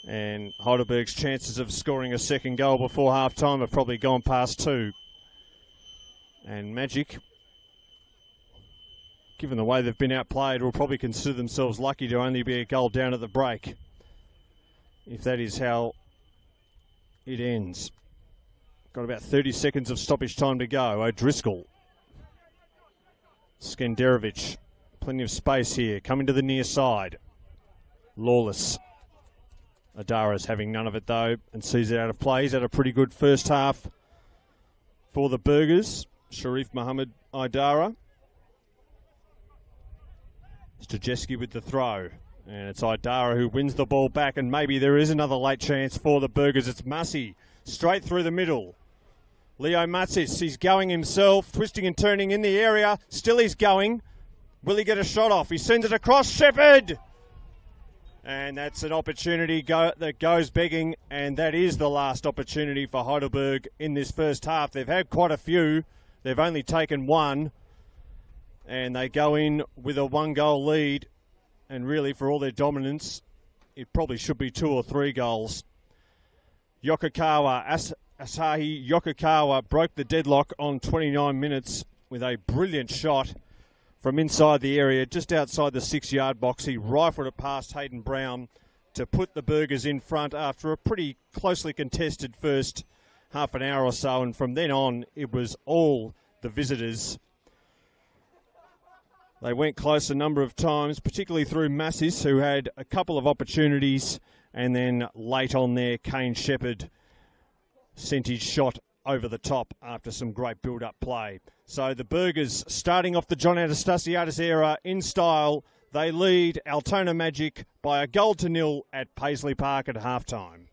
And Heidelberg's chances of scoring a second goal before half-time have probably gone past 2. And Magic, given the way they've been outplayed, will probably consider themselves lucky to only be a goal down at the break, if that is how it ends. Got about 30 seconds of stoppage time to go. O'Driscoll. Skenderovic. Plenty of space here. Coming to the near side. Lawless. Adara's having none of it though, and sees it out of play. He's had a pretty good first half for the Burgers. Sharif Mohammed Idara. Stajeski with the throw. And it's Idara who wins the ball back, and maybe there is another late chance for the Burgers. It's Massey, straight through the middle. Leo Matsis, he's going himself, twisting and turning in the area. Still he's going. Will he get a shot off? He sends it across. Shepherd! And that's an opportunity that goes begging, and that is the last opportunity for Heidelberg in this first half. They've had quite a few. They've only taken one, and they go in with a 1-goal lead. And really, for all their dominance, it probably should be 2 or 3 goals. Yokokawa, Asahi Yokokawa broke the deadlock on 29 minutes with a brilliant shot from inside the area, just outside the 6-yard box. He rifled it past Hayden Brown to put the Burgers in front after a pretty closely contested first half an hour or so. And from then on, it was all the visitors. They went close a number of times, particularly through Massis, who had a couple of opportunities, and then late on there, Kane Shepherd sent his shot over the top after some great build-up play. So the Burgers, starting off the John Anastasiadis era in style, they lead Altona Magic by a 1-0 at Paisley Park at halftime.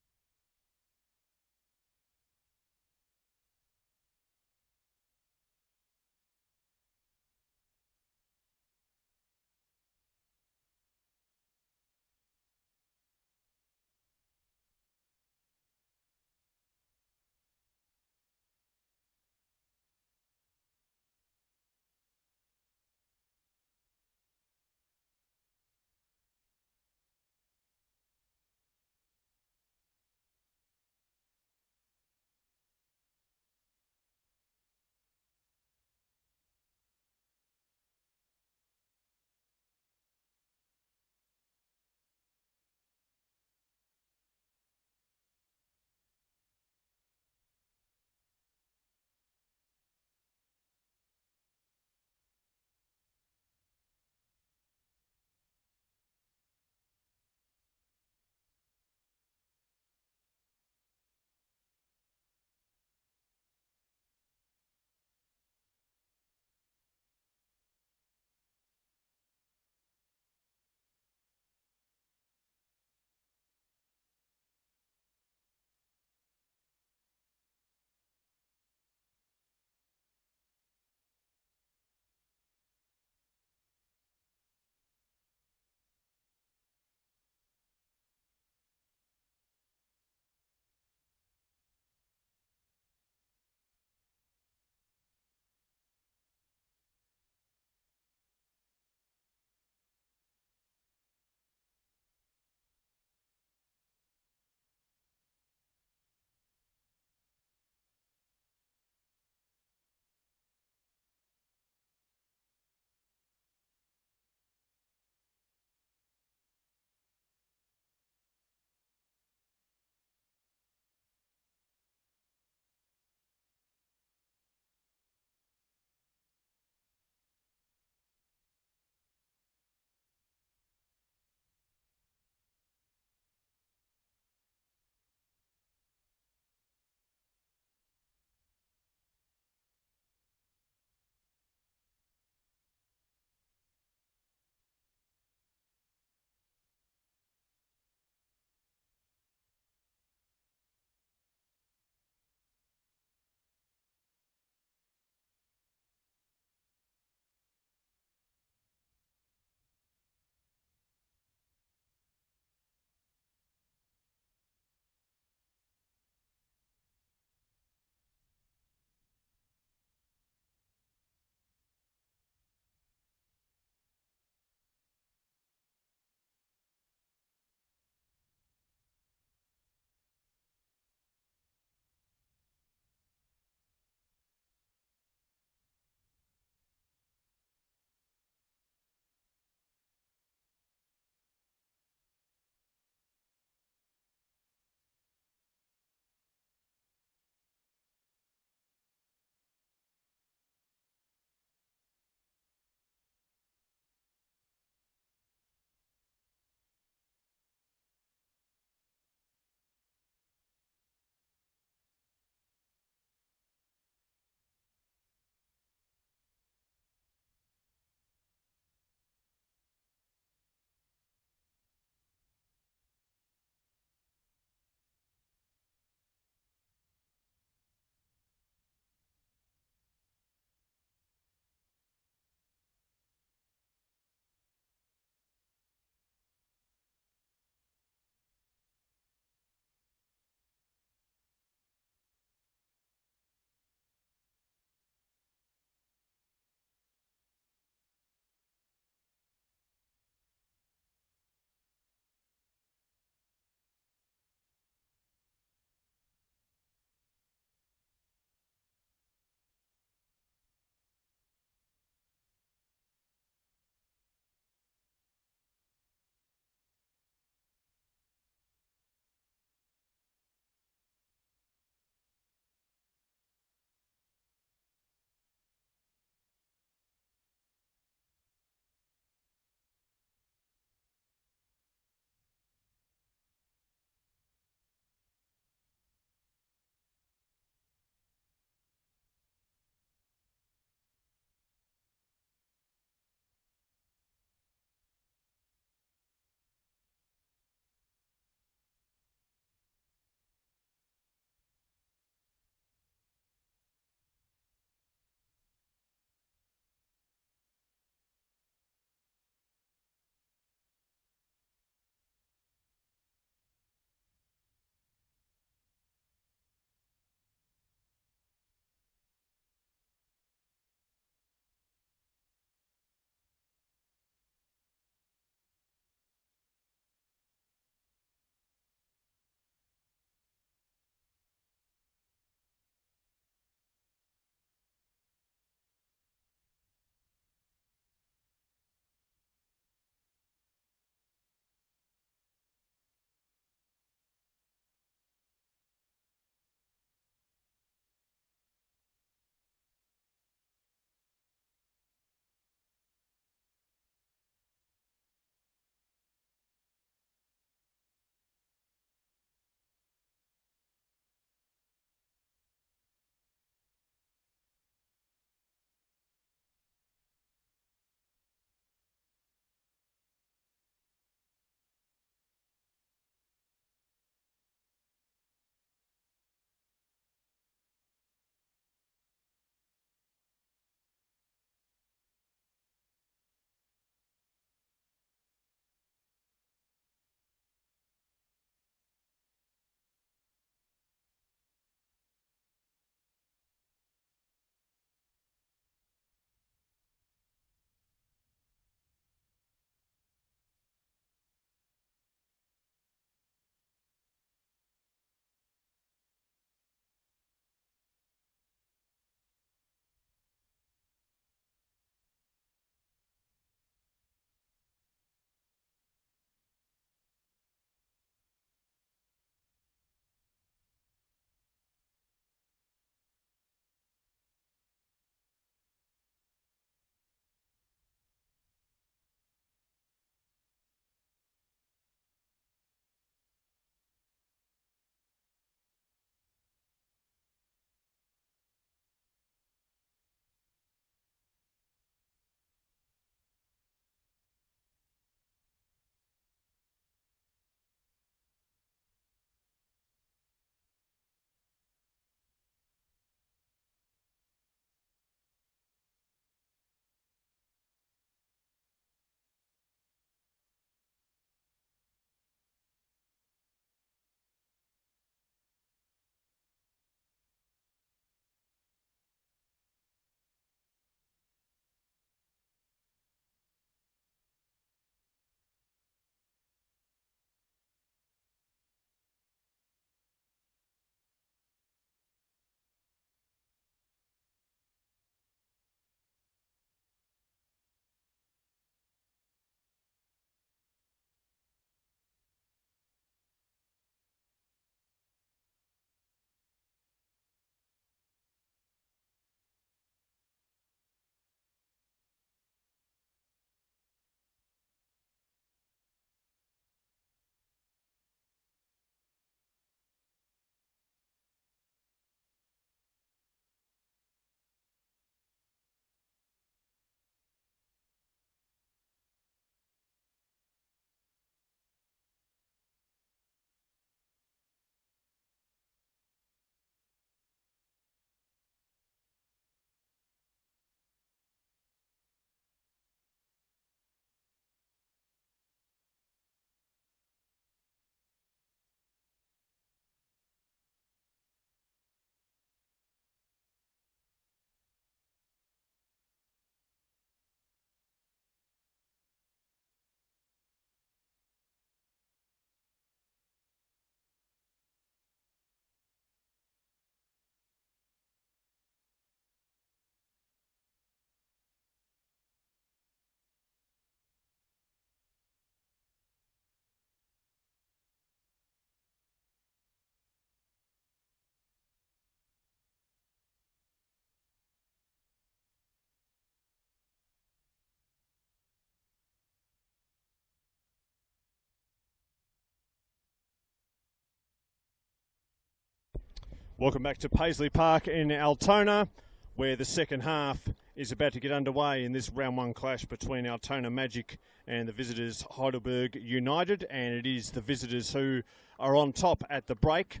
Welcome back to Paisley Park in Altona, where the second half is about to get underway in this round one clash between Altona Magic and the visitors Heidelberg United, and it is the visitors who are on top at the break.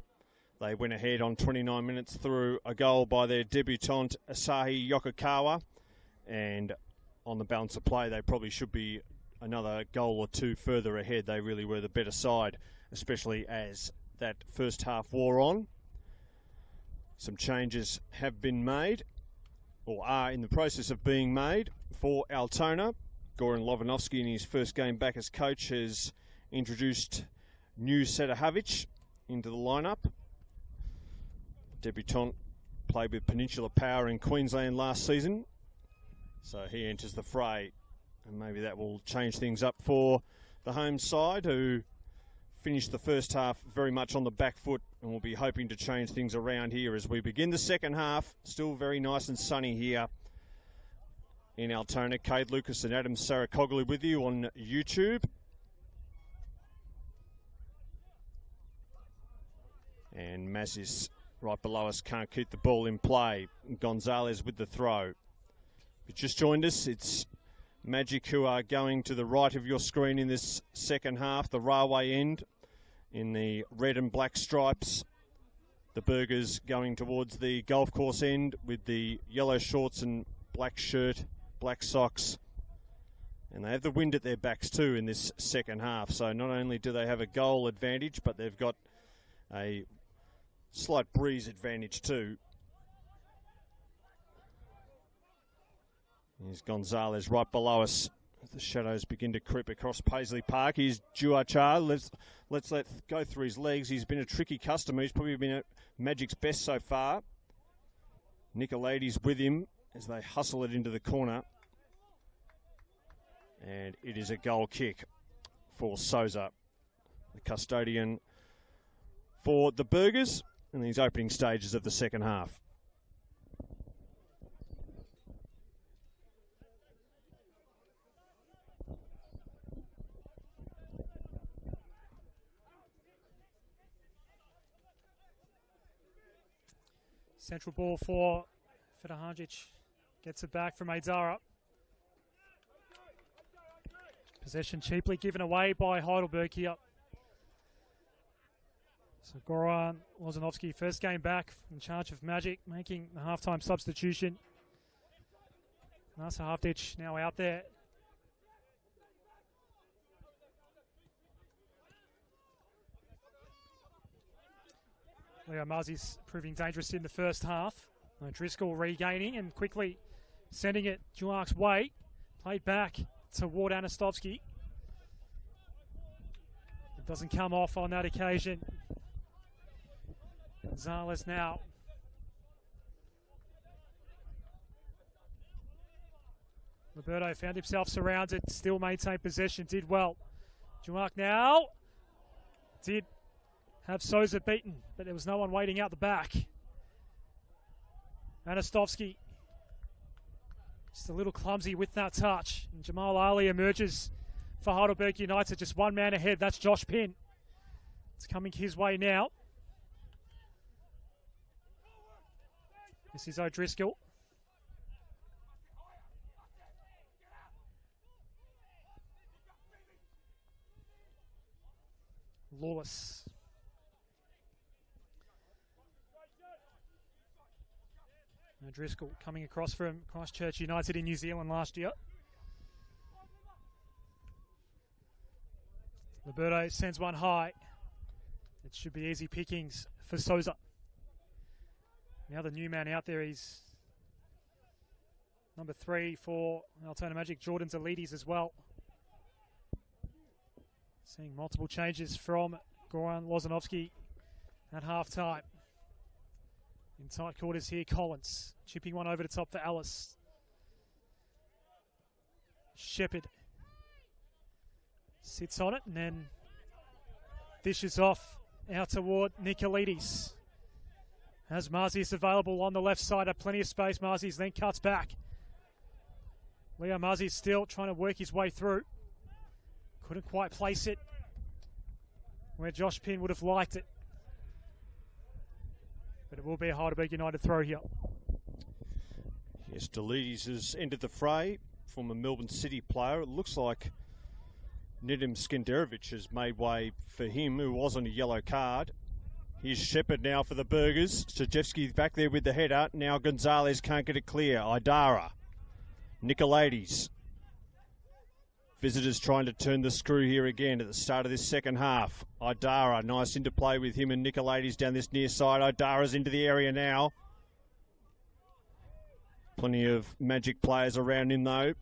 They went ahead on 29 minutes through a goal by their debutant Asahi Yokokawa, and on the balance of play they probably should be another goal or two further ahead. They really were the better side, especially as that first half wore on. Some changes have been made, or are in the process of being made, for Altona. Goran Lovanovski, in his first game back as coach, has introduced new Setahavic into the lineup. Debutant played with Peninsula Power in Queensland last season, so he enters the fray, and maybe that will change things up for the home side, who finished the first half very much on the back foot, and we'll be hoping to change things around here as we begin the second half. Still very nice and sunny here in Altona. Cade Lucas and Adam Sarakoglu with you on YouTube. And Mazis right below us can't keep the ball in play. Gonzalez with the throw. If you just joined us, it's Magic who are going to the right of your screen in this second half, the railway end in the red and black stripes. The Burgers going towards the golf course end with the yellow shorts and black shirt, black socks. And they have the wind at their backs too in this second half. So not only do they have a goal advantage, but they've got a slight breeze advantage too. Here's Gonzalez right below us as the shadows begin to creep across Paisley Park. Here's Juachar. Let's let go through his legs. He's been a tricky customer. He's probably been at Magic's best so far. Nicolaides with him as they hustle it into the corner. And it is a goal kick for Souza, the custodian for the Burgers in these opening stages of the second half. Central ball for Fedohajic. Gets it back from Aizara. Possession cheaply given away by Heidelberg here. So Goran Lozanovski, first game back, in charge of Magic, making the halftime substitution. Nasa Havdic now out there. Leo Muzzi's proving dangerous in the first half. Driscoll regaining and quickly sending it Juark's way. Played back toward Anastovsky. It doesn't come off on that occasion. Gonzalez now. Roberto found himself surrounded, still maintained possession, did well. Juark now did have Souza beaten, but there was no one waiting out the back. Anastovsky just a little clumsy with that touch. And Jamal Ali emerges for Heidelberg United, just one man ahead. That's Josh Pinn. It's coming his way now. This is O'Driscoll. Lawless. Driscoll coming across from Christchurch United in New Zealand last year. Roberto sends one high. It should be easy pickings for Souza. Now the new man out there, he's number 3 for Altona Magic, Jordan Zalides as well. Seeing multiple changes from Goran Lozanovski at half-time. In tight quarters here, Collins chipping one over the top for Ellis. Shepherd sits on it and then dishes off out toward Nicolaides. Has Marzius available on the left side, have plenty of space. Marzius then cuts back. Leo Marzius still trying to work his way through. Couldn't quite place it. where Josh Pinn would have liked it. But it will be a Heidelberg United throw here. Yes, Delides has entered the fray from a Melbourne City player. It looks like Nedim Skenderovic has made way for him, who was on a yellow card. Here's Shepherd now for the Burgers. Sajewski back there with the header. Now Gonzalez can't get it clear. Idara. Nicolaides. Visitors trying to turn the screw here again at the start of this second half. Idara, nice interplay with him and Nicolaides down this near side. Idara's into the area now. Plenty of Magic players around him though.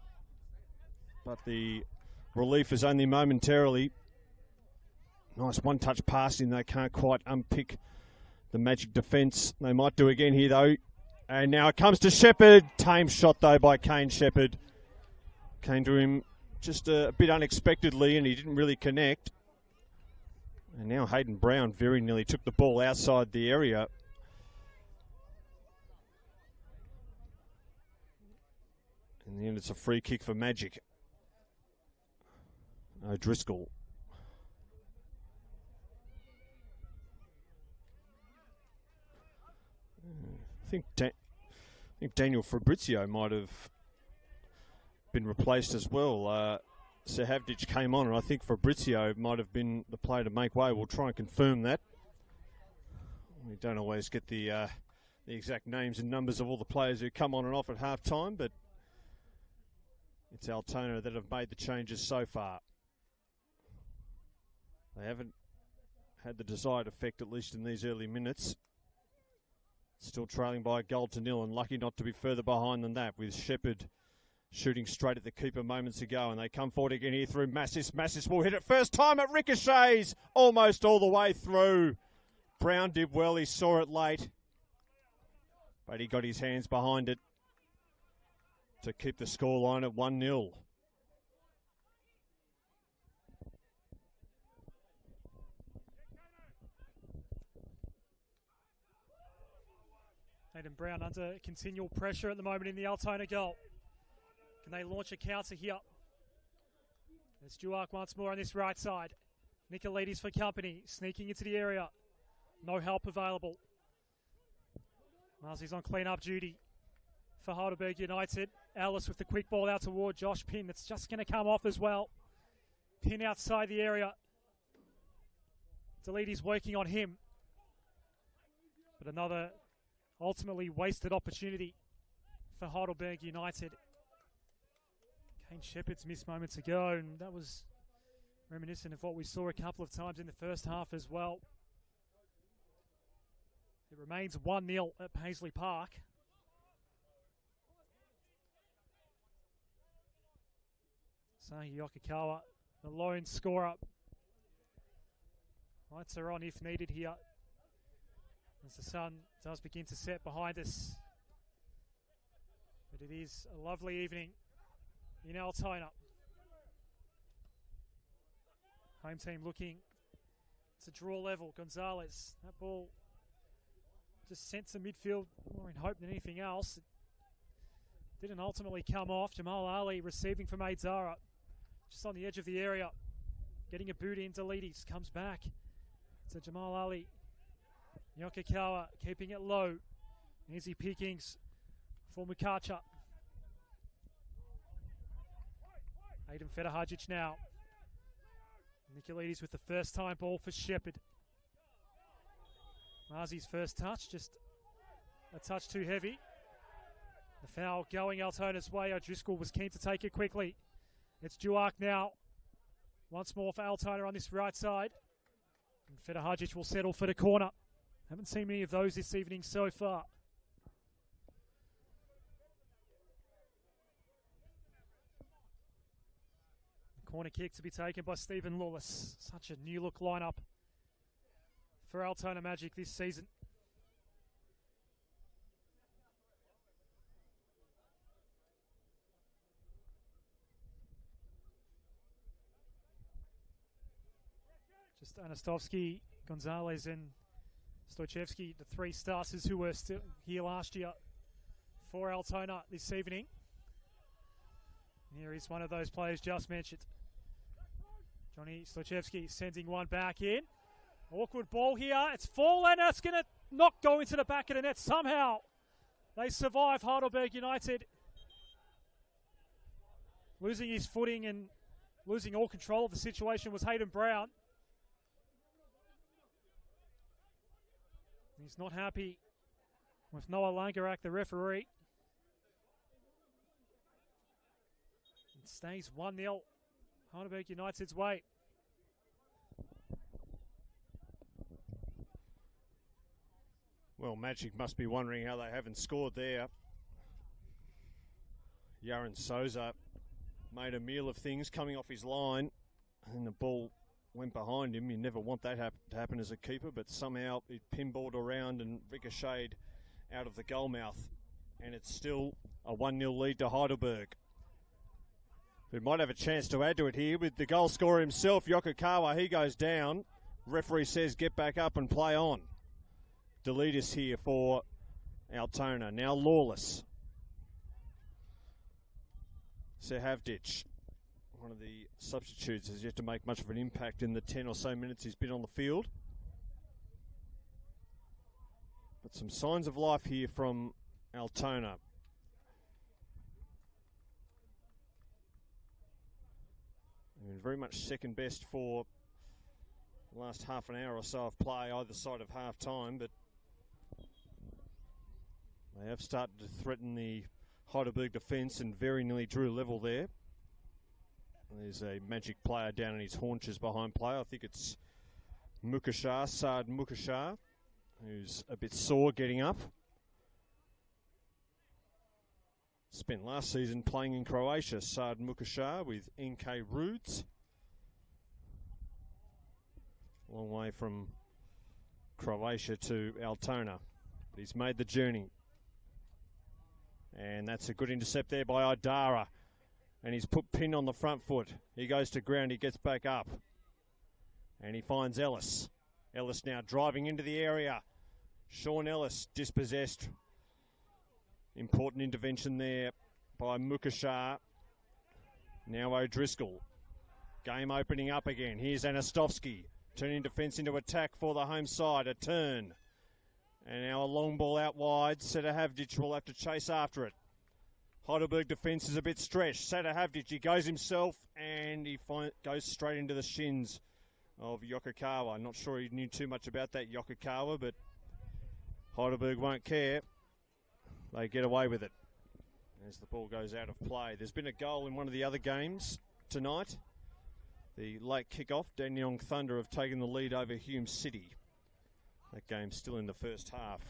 But the relief is only momentarily. Nice one-touch passing. They can't quite unpick the Magic defence. They might do again here though. And now it comes to Shepherd. Tame shot though by Kane Shepherd. Came to him just a bit unexpectedly and he didn't really connect. And now Hayden Brown very nearly took the ball outside the area. In the end, it's a free kick for Magic. O'Driscoll. I think Daniel Fabrizio might have been replaced as well. Sahavdic came on, and I think Fabrizio might have been the player to make way. We'll try and confirm that. We don't always get the exact names and numbers of all the players who come on and off at half time, but it's Altona that have made the changes so far. They haven't had the desired effect, at least in these early minutes. Still trailing by a goal to nil and lucky not to be further behind than that, with Shepherd shooting straight at the keeper moments ago. And they come forward again here through Massis. Massis will hit it first time. It ricochets almost all the way through. Brown did well. He saw it late, but he got his hands behind it to keep the scoreline at 1-0. Hayden Brown under continual pressure at the moment in the Altona goal. Can they launch a counter here? There's Duark once more on this right side. Nicolaides for company, sneaking into the area. No help available. Marzi's on clean-up duty for Heidelberg United. Ellis with the quick ball out toward Josh Pinn. That's just going to come off as well. Pinn outside the area. Delides working on him. But another ultimately wasted opportunity for Heidelberg United. Kane Shepherd's missed moments ago, and that was reminiscent of what we saw a couple of times in the first half as well. It remains 1-0 at Paisley Park. Sahi Yokokawa, the lone scorer. Lights are on if needed here, as the sun does begin to set behind us. But it is a lovely evening in Altona. Home team looking to draw level. Gonzalez, that ball just sent to midfield more in hope than anything else. It didn't ultimately come off. Jamal Ali receiving from Aidzara, just on the edge of the area, getting a boot in. Delides comes back to Jamal Ali. Yokokawa keeping it low. Easy pickings for Mukacha. Aiden Federhajic now. Nicolaides with the first time ball for Shepherd. Marzi's first touch, just a touch too heavy. The foul going Altona's way. O'Driscoll was keen to take it quickly. It's Duark now. Once more for Altona on this right side. And Federhajic will settle for the corner. Haven't seen many of those this evening so far. Corner kick to be taken by Stephen Lawless. Such a new look lineup for Altona Magic this season. Just Anastovsky, Gonzalez and Stoichevsky, the three starters who were still here last year for Altona this evening. Here is one of those players just mentioned. Johnny Stoichevsky sending one back in. Awkward ball here. It's fallen. It's going to not go into the back of the net somehow. They survive, Heidelberg United. Losing his footing and losing all control of the situation was Hayden Brown. He's not happy with Noah Langerak, the referee. It stays 1-0 Heidelberg United's way. Well, Magic must be wondering how they haven't scored there. Yaron Souza made a meal of things coming off his line, and the ball went behind him. You never want that to happen as a keeper, but somehow it pinballed around and ricocheted out of the goal mouth, and it's still a 1-0 lead to Heidelberg, who might have a chance to add to it here with the goal scorer himself, Yokokawa. He goes down. Referee says get back up and play on. Deletus here for Altona. Now Lawless. Sehavdic, one of the substitutes, has yet to make much of an impact in the 10 or so minutes he's been on the field. But some signs of life here from Altona. And very much second best for the last half an hour or so of play either side of half time, but they have started to threaten the Heidelberg defence and very nearly drew level there. There's a Magic player down on his haunches behind play. I think it's Mukashar, Saad Mukashar, who's a bit sore getting up. Spent last season playing in Croatia, Saad Mukashar with NK Rudes. Long way from Croatia to Altona, but he's made the journey. And that's a good intercept there by Idara. And he's put Pin on the front foot. He goes to ground, he gets back up. And he finds Ellis. Ellis now driving into the area. Sean Ellis dispossessed. Important intervention there by Mukashar. Now O'Driscoll. Game opening up again. Here's Anastovsky. Turning defence into attack for the home side. A turn. And now a long ball out wide. Sedahavdic will have to chase after it. Heidelberg defence is a bit stretched. Sedahavdic, he goes himself and he goes straight into the shins of Yokokawa. Not sure he knew too much about that, Yokokawa, but Heidelberg won't care. They get away with it as the ball goes out of play. There's been a goal in one of the other games tonight. The late kickoff, Dandenong Thunder have taken the lead over Hume City. That game's still in the first half.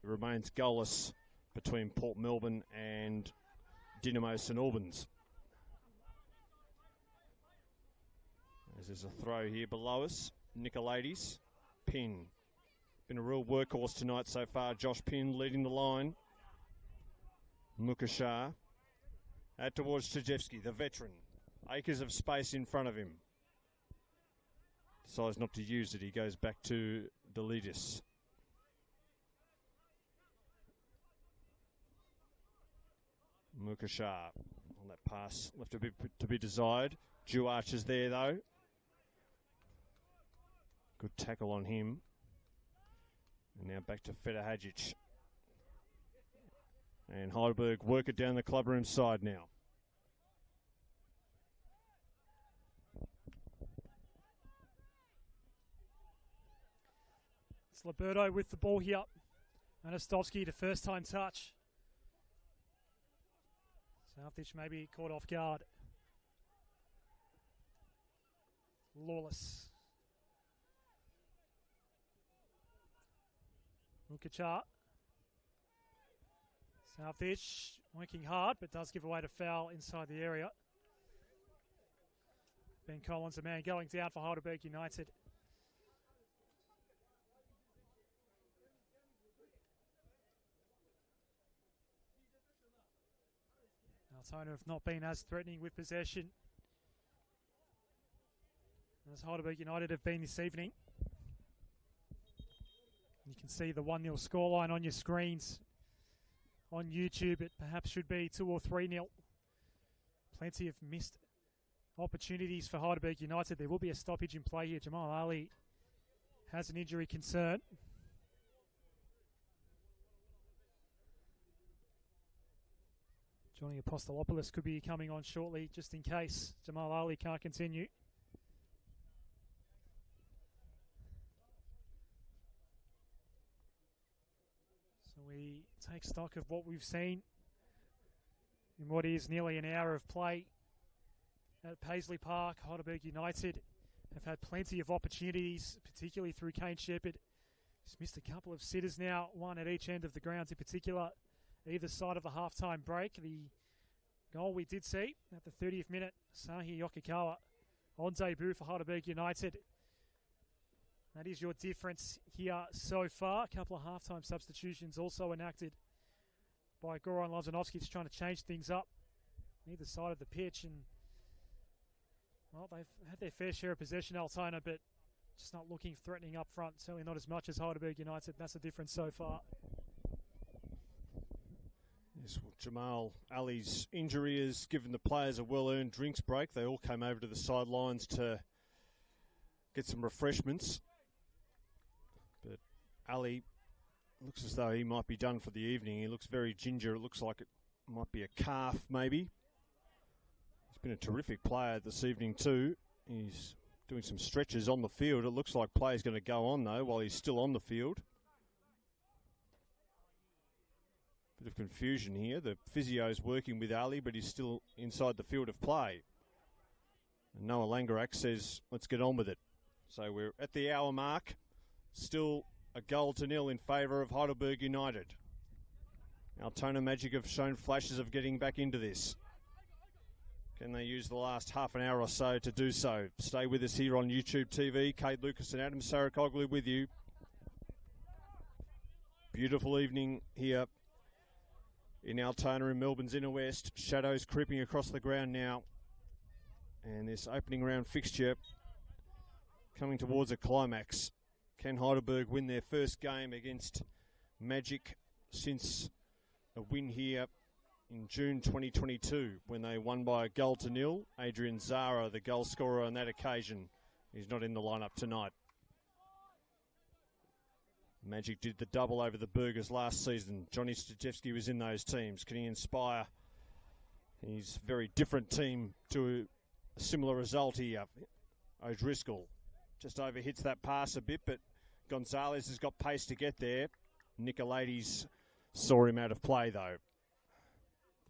It remains goalless between Port Melbourne and Dynamo St Albans. As there's a throw here below us. Nicolaides. Pin. Been a real workhorse tonight so far. Josh Pin leading the line. Mukashar. Out towards Tajewski, the veteran. Acres of space in front of him. Decides not to use it. He goes back to Deletis. Mukashar on that pass left a bit to be desired. Duarch is there though. Good tackle on him. And now back to Fedahadzic. And Heidelberg work it down the clubroom side now. It's Liberto with the ball here. Anastovsky to first time touch. Southwich maybe caught off guard. Lawless. Mukachar. Southwich working hard but does give away to foul inside the area. Ben Collins, a man going down for Heidelberg United. Altona have not been as threatening with possession as Heidelberg United have been this evening. You can see the 1-0 scoreline on your screens on YouTube. It perhaps should be 2 or 3-0. Plenty of missed opportunities for Heidelberg United. There will be a stoppage in play here. Jamal Ali has an injury concern. Johnny Apostolopoulos could be coming on shortly, just in case Jamal Ali can't continue. So we take stock of what we've seen in what is nearly an hour of play at Paisley Park. Heidelberg United have had plenty of opportunities, particularly through Kane Shepherd. He's missed a couple of sitters now, one at each end of the grounds in particular, either side of the halftime break. The goal we did see at the 30th minute, Sahi Yokokawa on debut for Heidelberg United. That is your difference here so far. A couple of halftime substitutions also enacted by Goran Lozanovskic, trying to change things up either side of the pitch. And well, they've had their fair share of possession, Altona, but just not looking threatening up front. Certainly not as much as Heidelberg United. That's the difference so far. Yes, well, Jamal Ali's injury has given the players a well-earned drinks break. They all came over to the sidelines to get some refreshments. But Ali looks as though he might be done for the evening. He looks very ginger. It looks like it might be a calf, maybe. He's been a terrific player this evening too. He's doing some stretches on the field. It looks like play's going to go on, though, while he's still on the field. Bit of confusion here. The physio's working with Ali, but he's still inside the field of play. And Noah Langerak says, let's get on with it. So we're at the hour mark. Still a 1-0 in favour of Heidelberg United. Altona Magic have shown flashes of getting back into this. Can they use the last half an hour or so to do so? Stay with us here on YouTube TV. Kate Lucas and Adam Sarakoglu with you. Beautiful evening here in Altona in Melbourne's inner west. Shadows creeping across the ground now. And this opening round fixture coming towards a climax. Can Heidelberg win their first game against Magic since a win here in June 2022 when they won by a 1-0? Adrian Zara, the goal scorer on that occasion, he's not in the lineup tonight. Magic did the double over the Burgers last season. Johnny Stajewski was in those teams. Can he inspire his very different team to a similar result here? O'Driscoll just overhits that pass a bit, but Gonzalez has got pace to get there. Nicolaides saw him out of play, though.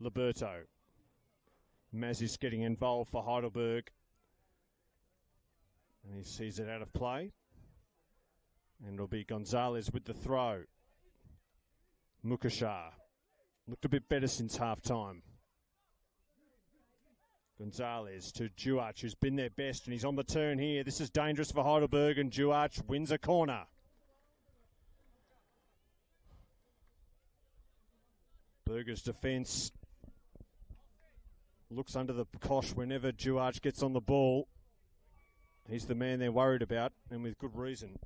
Liberto. Mazis getting involved for Heidelberg. And he sees it out of play. And it'll be Gonzalez with the throw. Mukashar. Looked a bit better since half-time. Gonzalez to Duach, who's been their best, and he's on the turn here. This is dangerous for Heidelberg, and Duach wins a corner. Berger's defence looks under the cosh whenever Duach gets on the ball. He's the man they're worried about, and with good reason.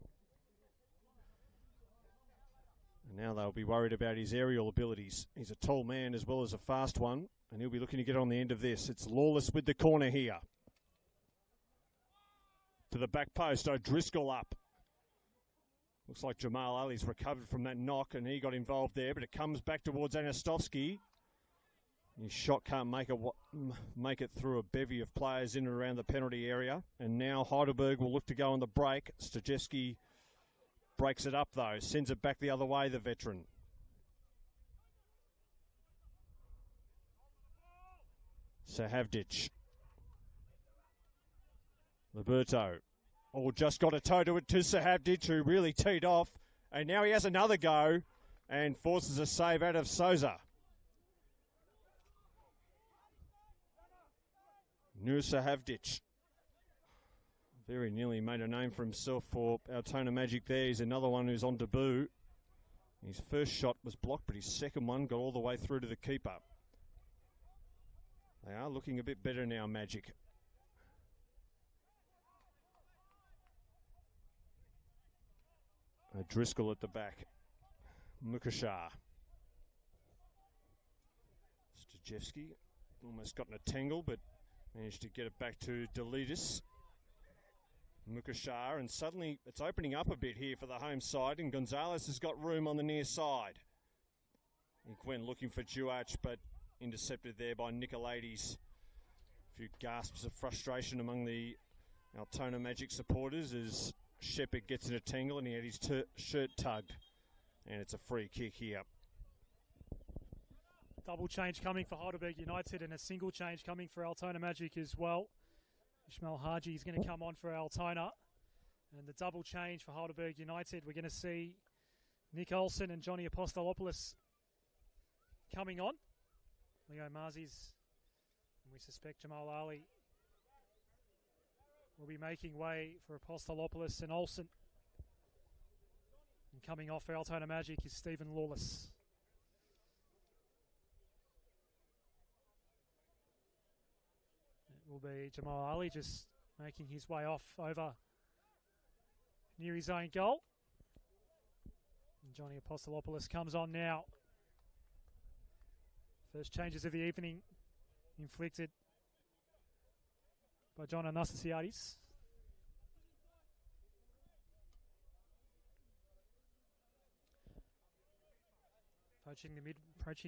And now they'll be worried about his aerial abilities. He's a tall man as well as a fast one, and he'll be looking to get on the end of this. It's Lawless with the corner here. To the back post, O'Driscoll up. Looks like Jamal Ali's recovered from that knock, and he got involved there, but it comes back towards Anastovsky. His shot can't make it through a bevy of players in and around the penalty area. And now Heidelberg will look to go on the break. Stajewski breaks it up, though. Sends it back the other way, the veteran. Sahavdic. Liberto. Oh, just got a toe to it to Sahavdic, who really teed off. And now he has another go and forces a save out of Souza. Nur Sahavdic. Very nearly made a name for himself for Altona Magic there. He's another one who's on debut. His first shot was blocked, but his second one got all the way through to the keeper. They are looking a bit better now, Magic. Driscoll at the back. Mukashar. Stajewski almost got in a tangle, but managed to get it back to Delitis. Mukashar, and suddenly it's opening up a bit here for the home side, and Gonzalez has got room on the near side. And Gwen looking for Duach, but intercepted there by Nicolaides. A few gasps of frustration among the Altona Magic supporters as Shepherd gets in a tangle and he had his shirt tugged. And it's a free kick here. Double change coming for Heidelberg United and a single change coming for Altona Magic as well. Ishmael Haji is going to come on for Altona. And the double change for Heidelberg United, we're going to see Nick Olsen and Johnny Apostolopoulos coming on. Leo Marzis, and we suspect Jamal Ali will be making way for Apostolopoulos and Olsen. And coming off for Altona Magic is Stephen Lawless. It will be Jamal Ali just making his way off over near his own goal. And Johnny Apostolopoulos comes on now. First changes of the evening inflicted by John Anastasiadis. Approaching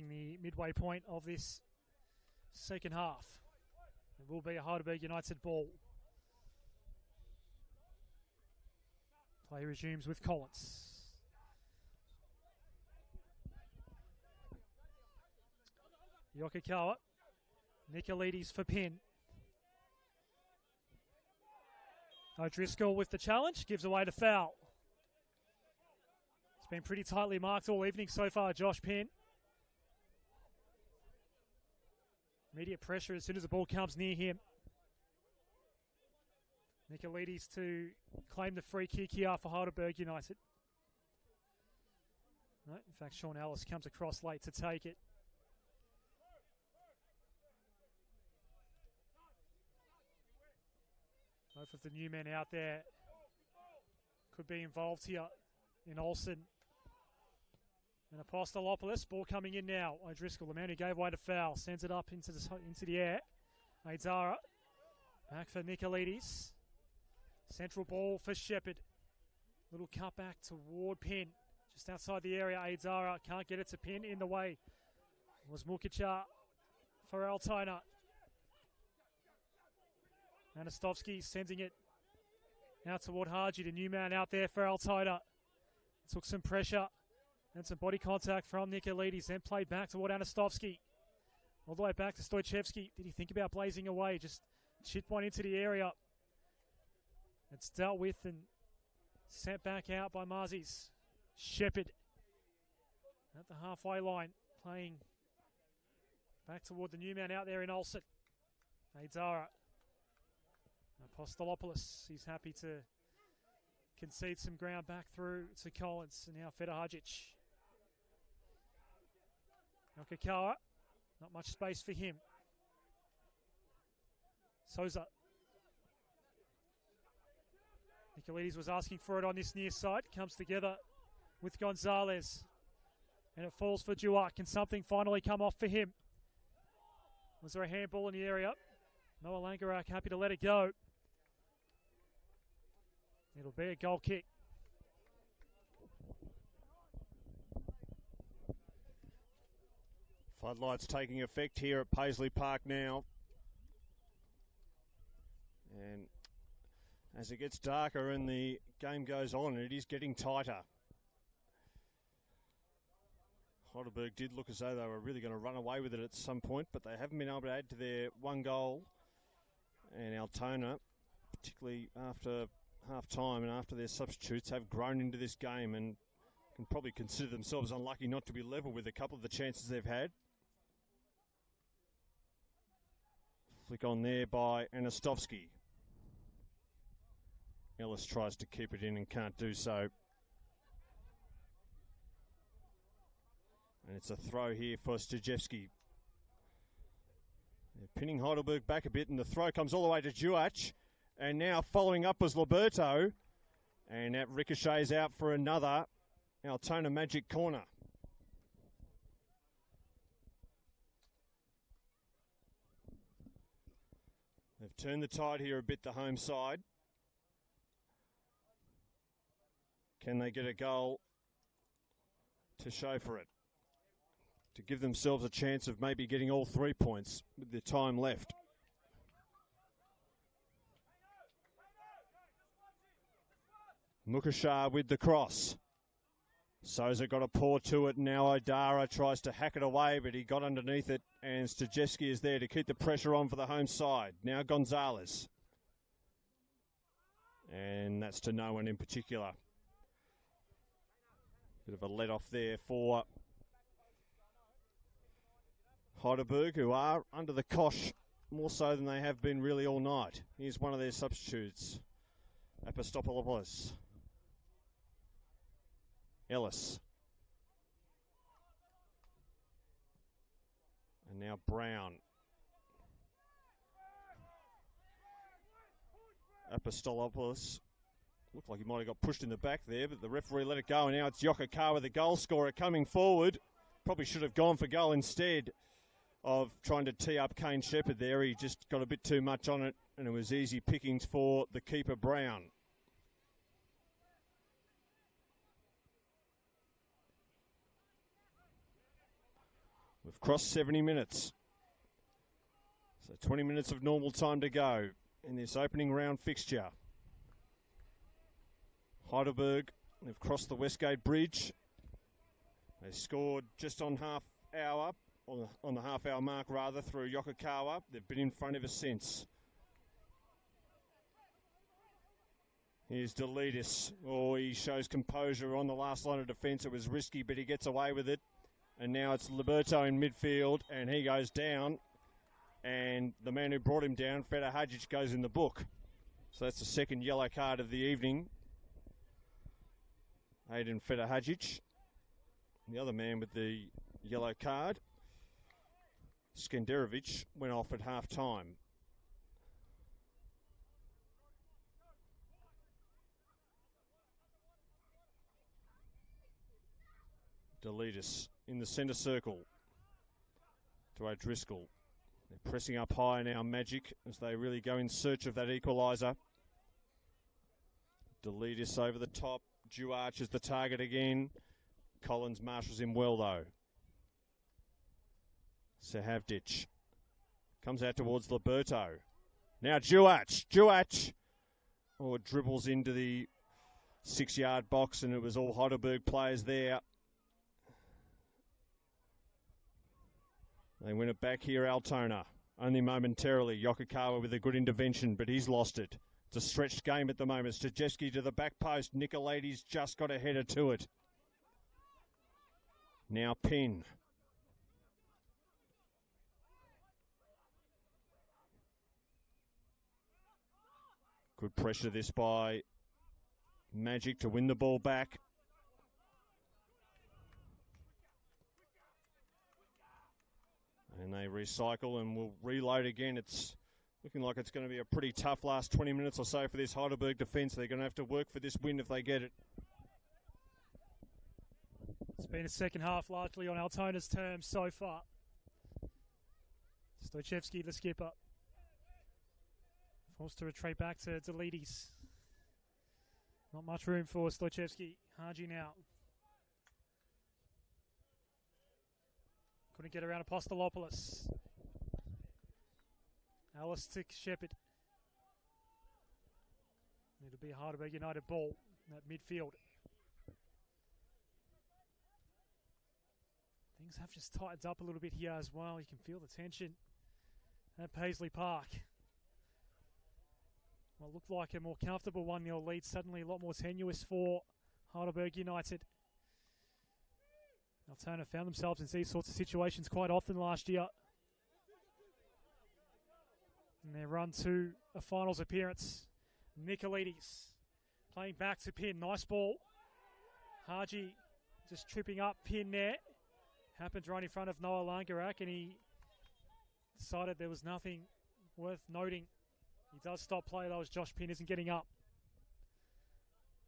the midway point of this second half. It will be a Heidelberg United ball. Play resumes with Collins. Yokokawa. Nicolaides for pin. O'Driscoll with the challenge. Gives away the foul. It's been pretty tightly marked all evening so far, Josh Penn. Immediate pressure as soon as the ball comes near him. Nicolaides to claim the free kick here for Heidelberg United. No, in fact, Sean Ellis comes across late to take it. Both of the new men out there could be involved here in Olsen and Apostolopoulos. Ball coming in now. O'Driscoll, the man who gave away the foul, sends it up into the air. Aidzara back for Nicolaides. Central ball for Shepherd. Little cutback toward Penn. Just outside the area, Aidzara can't get it to Penn. In the way was Mukicha for Altona. Anastovsky sending it out toward Haji, the new man out there for Altona. Took some pressure and some body contact from Nicolaides, then played back toward Anastovsky. All the way back to Stojcevski. Did he think about blazing away? Just chipped one into the area. It's dealt with and sent back out by Marzis. Shepherd at the halfway line, playing back toward the new man out there in Olsen. Aidzara. Apostolopoulos, he's happy to concede some ground back through to Collins, and now Fedor Hadzic. Yokokawa, not much space for him. Souza. Nicolaides was asking for it on this near side, comes together with Gonzalez, and it falls for Duach. Can something finally come off for him? Was there a handball in the area? Noah Langerak happy to let it go. It'll be a goal kick. Floodlights taking effect here at Paisley Park now. And as it gets darker and the game goes on, it is getting tighter. Heidelberg did look as though they were really going to run away with it at some point, but they haven't been able to add to their one goal. And Altona, particularly after half-time and after their substitutes, have grown into this game and can probably consider themselves unlucky not to be level with a couple of the chances they've had. Flick on there by Anastovsky. Ellis tries to keep it in and can't do so. And it's a throw here for Stojcevski. They're pinning Heidelberg back a bit, and the throw comes all the way to Duach. And now following up was Liberto. And that ricochets out for another Altona Magic corner. They've turned the tide here a bit, the home side. Can they get a goal to show for it? To give themselves a chance of maybe getting all 3 points with the time left. Mukashar with the cross. Souza got a paw to it. Now O'Dara tries to hack it away, but he got underneath it, and Stajewski is there to keep the pressure on for the home side. Now Gonzalez. And that's to no one in particular. Bit of a let-off there for Heidelberg, who are under the cosh more so than they have been really all night. Here's one of their substitutes, Apostolopoulos. Ellis. And now Brown. Apostolopoulos. Looked like he might have got pushed in the back there, but the referee let it go. And now it's Yokokawa, the goal scorer, coming forward. Probably should have gone for goal instead of trying to tee up Kane Shepherd there. He just got a bit too much on it, and it was easy pickings for the keeper, Brown. We've crossed 70 minutes. So 20 minutes of normal time to go in this opening round fixture. Heidelberg, they've crossed the Westgate Bridge. They scored just on half hour, on the half hour mark rather, through Yokokawa. They've been in front ever since. Here's Delitis. Oh, he shows composure on the last line of defence. It was risky, but he gets away with it. And now it's Liberto in midfield, and he goes down. And the man who brought him down, Feta Hadjic, goes in the book. So that's the second yellow card of the evening. Aiden Feta Hadjic. The other man with the yellow card, Skenderovic, went off at half-time. Delitis in the centre circle to O'Driscoll. They're pressing up high now, Magic, as they really go in search of that equaliser. Delitis over the top. Duarch is the target again. Collins marshals him well, though. Sahavdic comes out towards Liberto. Now Duarch. Oh, dribbles into the 6-yard box, and it was all Heidelberg players there. They win it back here, Altona. Only momentarily. Yokokawa with a good intervention, but he's lost it. It's a stretched game at the moment. Stajewski to the back post. Nicolaides just got a header to it. Now Penn. Good pressure this by Magic to win the ball back. And they recycle and will reload again. It's looking like it's going to be a pretty tough last 20 minutes or so for this Heidelberg defence. They're going to have to work for this win if they get it. It's been a second half largely on Altona's terms so far. Stojevski, the skipper, forced to retreat back to Delitis. Not much room for Stojevski. Haji now. Couldn't get around Apostolopoulos. Alice to Shepherd. It'll be a Heidelberg United ball at midfield. Things have just tightened up a little bit here as well. You can feel the tension at Paisley Park. What looked like a more comfortable 1-0 lead, suddenly a lot more tenuous for Heidelberg United. Altona found themselves in these sorts of situations quite often last year. And their run to a finals appearance. Nicolaides playing back to Pin. Nice ball. Haji just tripping up Pin there. Happened right in front of Noah Langerak, and he decided there was nothing worth noting. He does stop play though as Josh Pin isn't getting up.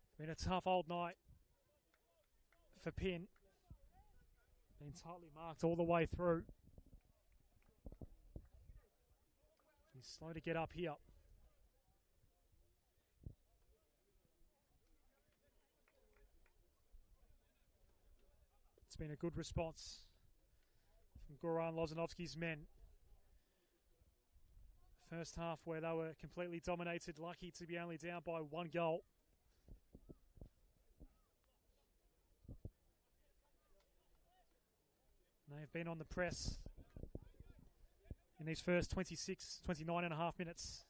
It's been a tough old night for Pin. Been tightly marked all the way through. He's slow to get up here. It's been a good response from Goran Lozanovsky's men. First half where they were completely dominated, lucky to be only down by 1 goal. They've been on the press in these first 29 and a half minutes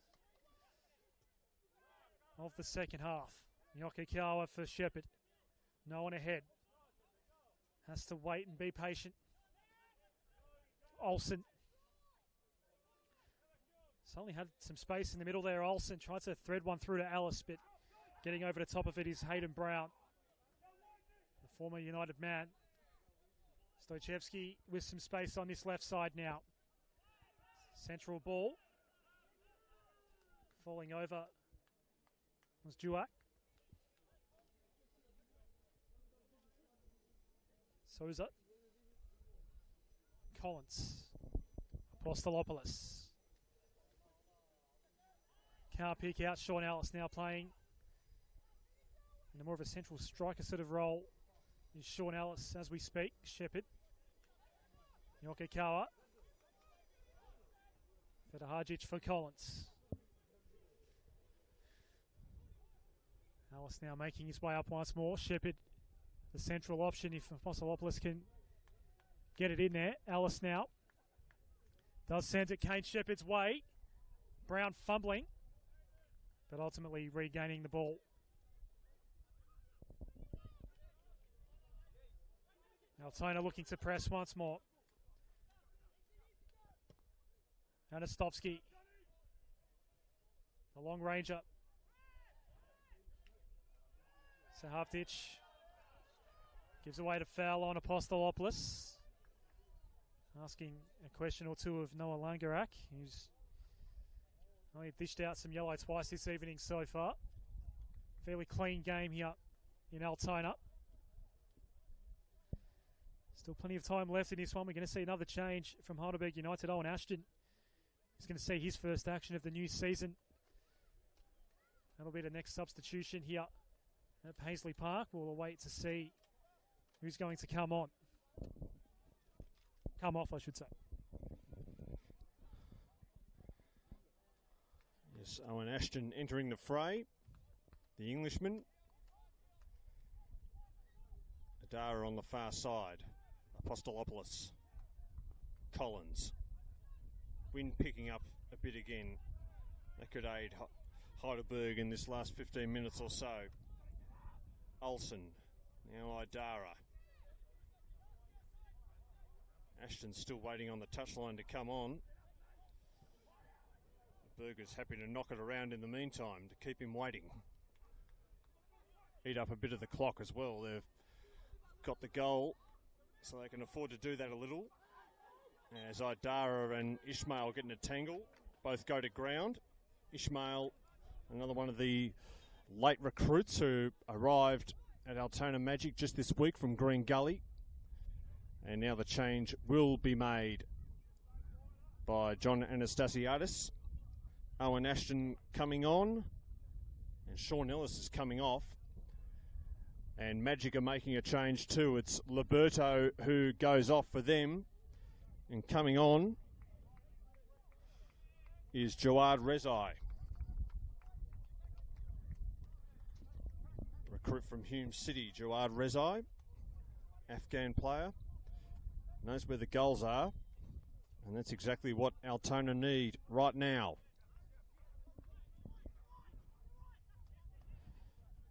of the second half. Yokokawa for Shepherd. No one ahead. Has to wait and be patient. Olsen. Suddenly had some space in the middle there. Olsen tried to thread one through to Alice, but getting over the top of it is Hayden Brown, the former United man. Stojcevski with some space on this left side now. Central ball. Falling over was Duak. Souza. Collins. Apostolopoulos. Car pick out. Sean Ellis now playing in a more of a central striker sort of role is Sean Ellis as we speak. Shepherd. Yokokawa. Fedahajic for Collins. Ellis now making his way up once more. Shepherd, the central option if Apostolopoulos can get it in there. Ellis now does send it Kane Shepherd's way. Brown fumbling, but ultimately regaining the ball. Altona looking to press once more. Anastovsky, the long ranger. Sahavdic gives away to foul on Apostolopoulos. Asking a question or two of Noah Langarak, who's only dished out some yellow twice this evening so far. Fairly clean game here in Altona. Still plenty of time left in this one. We're going to see another change from Heidelberg United. Owen Ashton is going to see his first action of the new season. That'll be the next substitution here at Paisley Park. We'll await to see who's going to come on. Come off, I should say. Yes, Owen Ashton entering the fray. The Englishman. Adara on the far side. Apostolopoulos. Collins. Wind picking up a bit again. That could aid Heidelberg in this last 15 minutes or so. Olsen. Now Idara. Ashton's still waiting on the touchline to come on. Berger's happy to knock it around in the meantime to keep him waiting. Eat up a bit of the clock as well. They've got the goal, so they can afford to do that a little. As Idara and Ishmael get in a tangle, both go to ground. Ishmael, another one of the late recruits who arrived at Altona Magic just this week from Green Gully. And now the change will be made by John Anastasiadis. Owen Ashton coming on, and Sean Ellis is coming off. And Magic are making a change too. It's Liberto who goes off for them. And coming on is Jawad Rezai. Recruit from Hume City, Jawad Rezai. Afghan player. Knows where the goals are. And that's exactly what Altona need right now.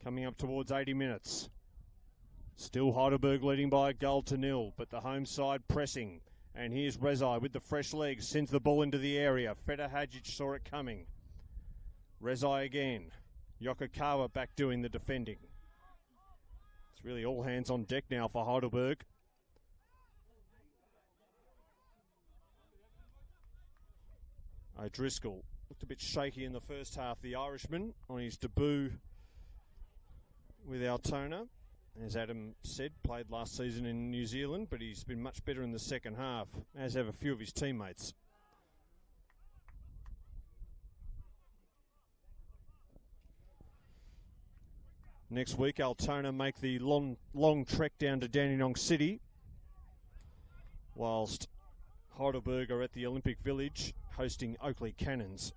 Coming up towards 80 minutes. Still Heidelberg leading by a goal to nil, but the home side pressing. And here's Rezai with the fresh legs, sends the ball into the area. Feta Hadjic saw it coming. Rezai again. Yokokawa back doing the defending. It's really all hands on deck now for Heidelberg. O'Driscoll looked a bit shaky in the first half, the Irishman, on his debut with Altona. As Adam said, played last season in New Zealand, but he's been much better in the second half, as have a few of his teammates. Next week, Altona make the long trek down to Dandenong City whilst Heidelberg are at the Olympic Village hosting Oakley Cannons.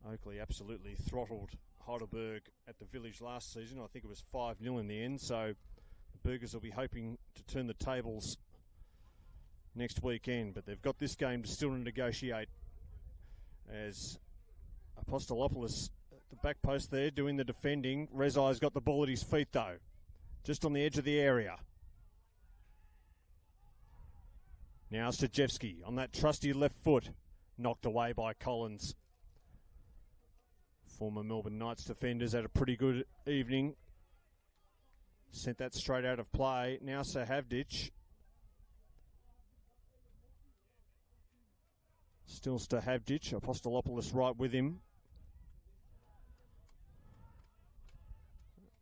Oakley absolutely throttled Heidelberg at the Village last season. I think it was 5-0 in the end, so the Burgers will be hoping to turn the tables next weekend, but they've got this game to still negotiate, as Apostolopoulos at the back post there doing the defending. Rezai's got the ball at his feet though, just on the edge of the area. Now Stajewski on that trusty left foot, knocked away by Collins. Former Melbourne Knights defenders had a pretty good evening. Sent that straight out of play. Now Sahavdic. Still Stahavdic, Apostolopoulos right with him.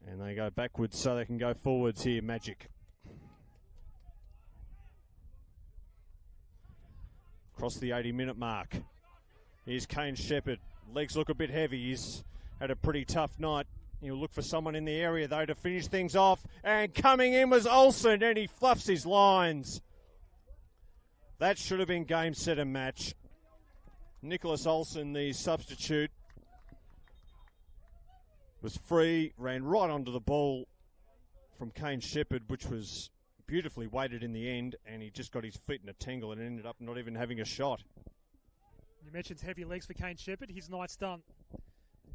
And they go backwards so they can go forwards here, Magic. Across the 80-minute mark. Here's Kane Shepherd. Legs look a bit heavy. He's had a pretty tough night. He'll look for someone in the area, though, to finish things off. And coming in was Olsen, and he fluffs his lines. That should have been game, set, and match. Nicholas Olsen, the substitute, was free, ran right onto the ball from Kane Shepherd, which was beautifully weighted in the end, and he just got his feet in a tangle and ended up not even having a shot. You mentioned heavy legs for Kane Shepherd. His night's done.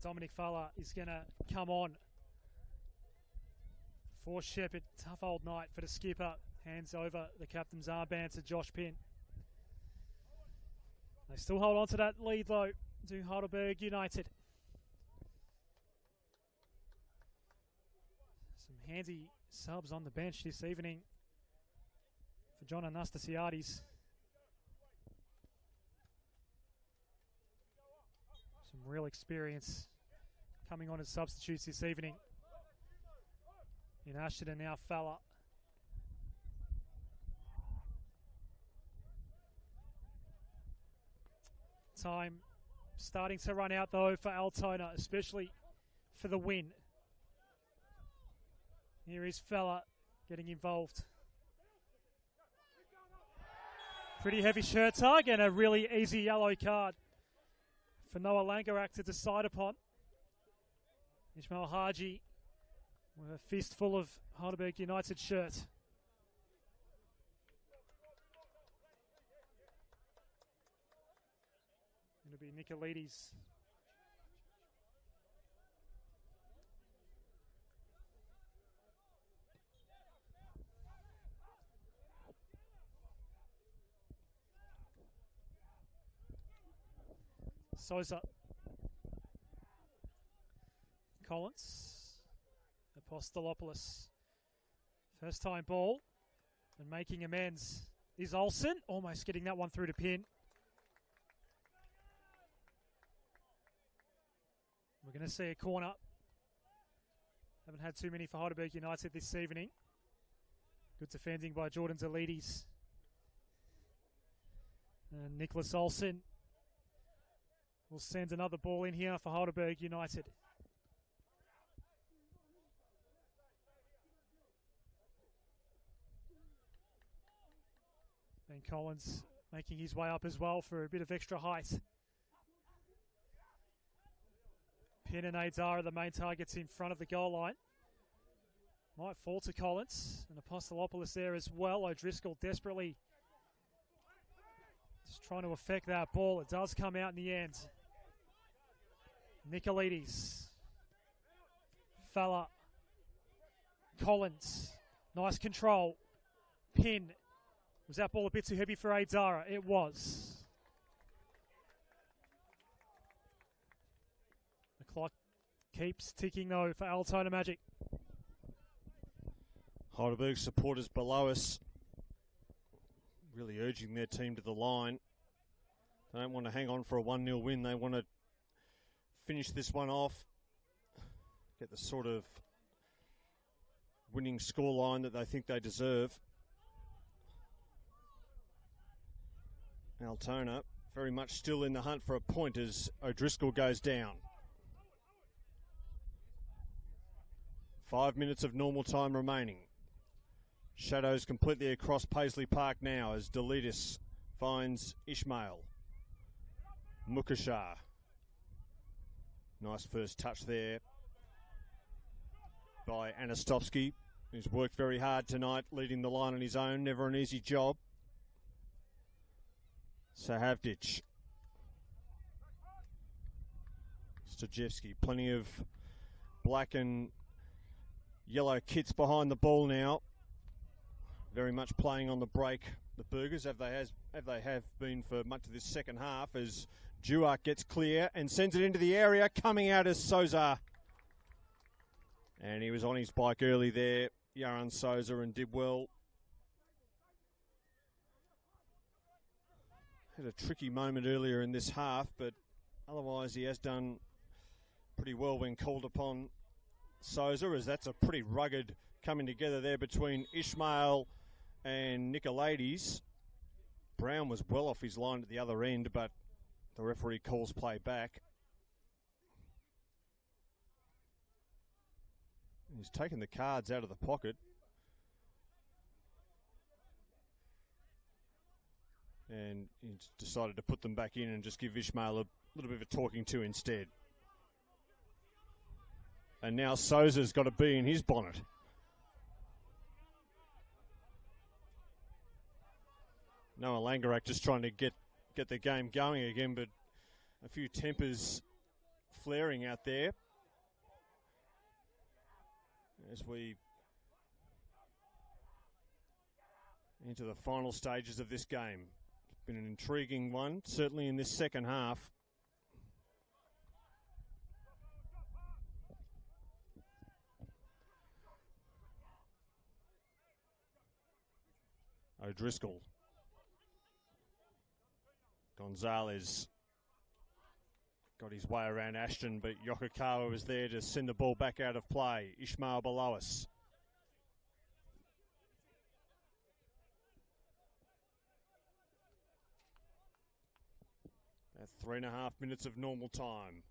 Dominic Falla is going to come on for Shepherd. Tough old night for the skipper. Hands over the captain's armband to Josh Pinn. They still hold on to that lead, though, to Heidelberg United. Some handy subs on the bench this evening for John Anastasiades. Some real experience coming on as substitutes this evening. In Ashton and now Falla. Time starting to run out though for Altona, especially for the win. Here is Falla getting involved. Pretty heavy shirt tug and a really easy yellow card for Noah Langerak to decide upon. Ismail Haji with a fistful of Heidelberg United shirt. It'll be Nikolides. Souza. Collins. Apostolopoulos. First time ball. And making amends is Olsen. Almost getting that one through to Pinn. We're going to see a corner. Haven't had too many for Heidelberg United this evening. Good defending by Jordan Zalides. And Nicholas Olsen will send another ball in here for Heidelberg United. Ben Collins making his way up as well for a bit of extra height. Pinn and Aids are the main targets in front of the goal line. Might fall to Collins and Apostolopoulos there as well. O'Driscoll desperately just trying to affect that ball. It does come out in the end. Nikolides. Falla. Collins. Nice control. Pinn. Was that ball a bit too heavy for Aidzara? It was. The clock keeps ticking though for Altona Magic. Heidelberg supporters below us really urging their team to the line. They don't want to hang on for a 1-0 win. They want to finish this one off, get the sort of winning scoreline that they think they deserve. Altona very much still in the hunt for a point as O'Driscoll goes down. 5 minutes of normal time remaining. Shadows completely across Paisley Park now as Delitis finds Ishmael. Mukashar. Nice first touch there by Anastovsky, who's worked very hard tonight, leading the line on his own. Never an easy job. Sahavdic. Stojevski. Plenty of black and yellow kits behind the ball now. Very much playing on the break, the Burgers, as they have been for much of this second half, as Duart gets clear and sends it into the area. Coming out is Souza. And he was on his bike early there, Yaron Souza, and did well. Had a tricky moment earlier in this half, but otherwise he has done pretty well when called upon, Souza, as that's a pretty rugged coming together there between Ishmael and Nicolaides. Brown was well off his line at the other end, but the referee calls play back. He's taken the cards out of the pocket. And he's decided to put them back in and just give Ishmael a little bit of a talking to instead. And now Souza's got a bee in his bonnet. Noah Langerak just trying to get the game going again, but a few tempers flaring out there as we into the final stages of this game. It's been an intriguing one, certainly in this second half. O'Driscoll. Gonzalez got his way around Ashton, but Yokokawa was there to send the ball back out of play. Ishmael below us. At 3.5 minutes of normal time.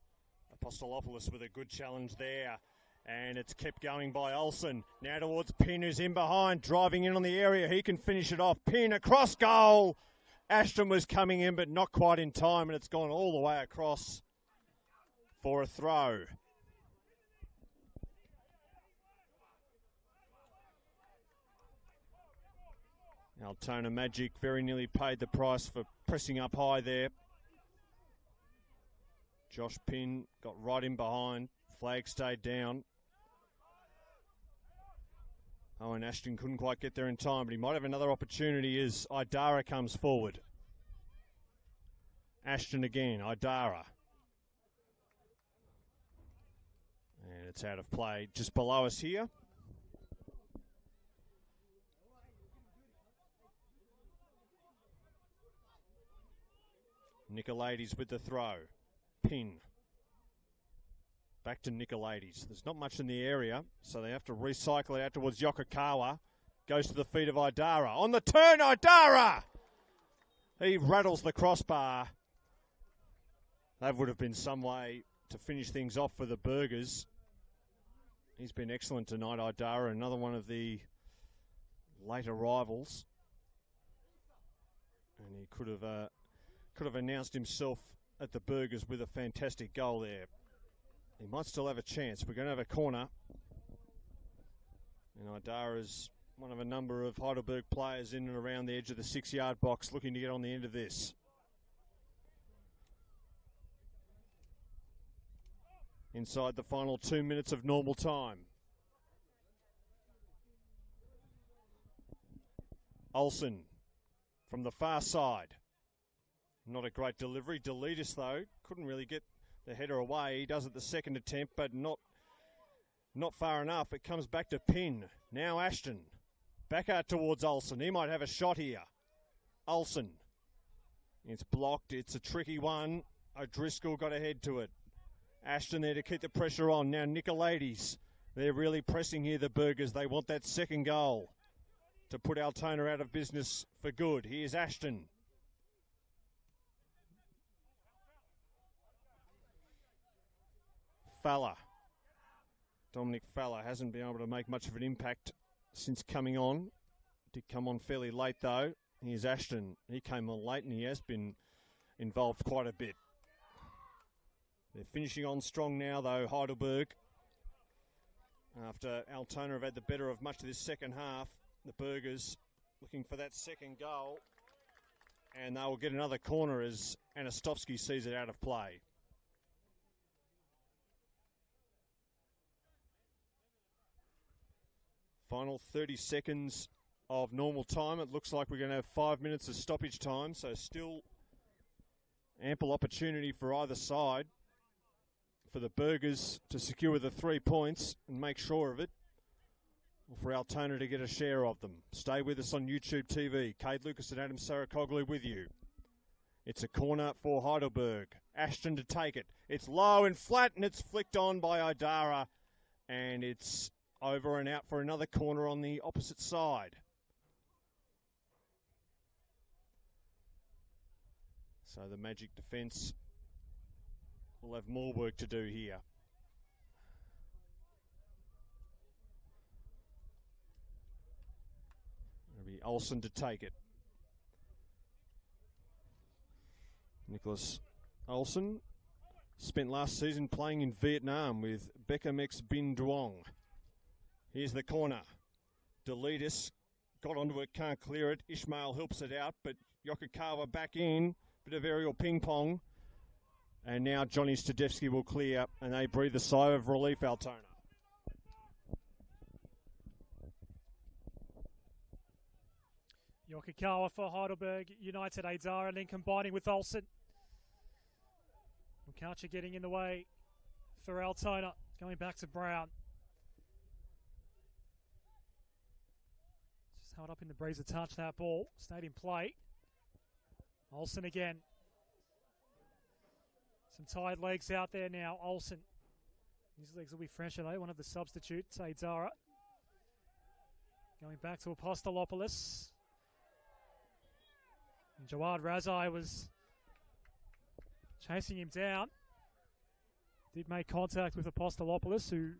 Apostolopoulos with a good challenge there. And it's kept going by Olsen. Now towards Pinn, who's in behind, driving in on the area. He can finish it off. Pinn across goal. Ashton was coming in, but not quite in time, and it's gone all the way across for a throw. Altona Magic very nearly paid the price for pressing up high there. Josh Pinn got right in behind. Flag stayed down. Oh, and Ashton couldn't quite get there in time, but he might have another opportunity as Idara comes forward. Ashton again, Idara. And it's out of play just below us here. Nicolaides with the throw. Pin. Back to Nicolaides. There's not much in the area, so they have to recycle it out towards Yokokawa. Goes to the feet of Idara. On the turn, Idara! He rattles the crossbar. That would have been some way to finish things off for the Burgers. He's been excellent tonight, Idara. Another one of the late arrivals. And he could have announced himself at the Burgers with a fantastic goal there. He might still have a chance. We're going to have a corner. And Idara is one of a number of Heidelberg players in and around the edge of the 6-yard box looking to get on the end of this. Inside the final 2 minutes of normal time. Olsen from the far side. Not a great delivery. Delitis, though, couldn't really get the header away. He does it the second attempt, but not far enough. It comes back to Pinn. Now Ashton. Back out towards Olsen. He might have a shot here. Olsen. It's blocked. It's a tricky one. O'Driscoll got ahead to it. Ashton there to keep the pressure on. Now Nicolaides. They're really pressing here, the Burgers. They want that second goal to put Altona out of business for good. Here's Ashton. Falla. Dominic Falla hasn't been able to make much of an impact since coming on. Did come on fairly late, though. Here's Ashton. He came on late, and he has been involved quite a bit. They're finishing on strong now, though, Heidelberg. After Altona have had the better of much of this second half, the Burgers looking for that second goal. And they will get another corner as Anastovsky sees it out of play. Final 30 seconds of normal time. It looks like we're going to have 5 minutes of stoppage time, so still ample opportunity for either side for the Burgers to secure the 3 points and make sure of it, or for Altona to get a share of them. Stay with us on YouTube TV. Cade Lucas and Adam Sarakoglu with you. It's a corner for Heidelberg. Ashton to take it. It's low and flat, and it's flicked on by Idara, and it's over and out for another corner on the opposite side. So the Magic defence will have more work to do here. It'll be Olsen to take it. Nicholas Olsen spent last season playing in Vietnam with Beckham X Bin Duong. Here's the corner. Deletus got onto it, can't clear it. Ishmael helps it out, but Yokokawa back in. Bit of aerial ping pong. And now Johnny Stadevsky will clear, and they breathe a sigh of relief, Altona. Yokokawa for Heidelberg United. Adara and then combining with Olsen. Mukacha getting in the way for Altona. Going back to Brown. Just held up in the breeze to touch that ball. Stayed in play. Olsen again. Some tired legs out there now. Olsen. His legs will be fresher though. One of the substitutes, Adara. Going back to Apostolopoulos. And Jawad Razai was chasing him down. Did make contact with Apostolopoulos, who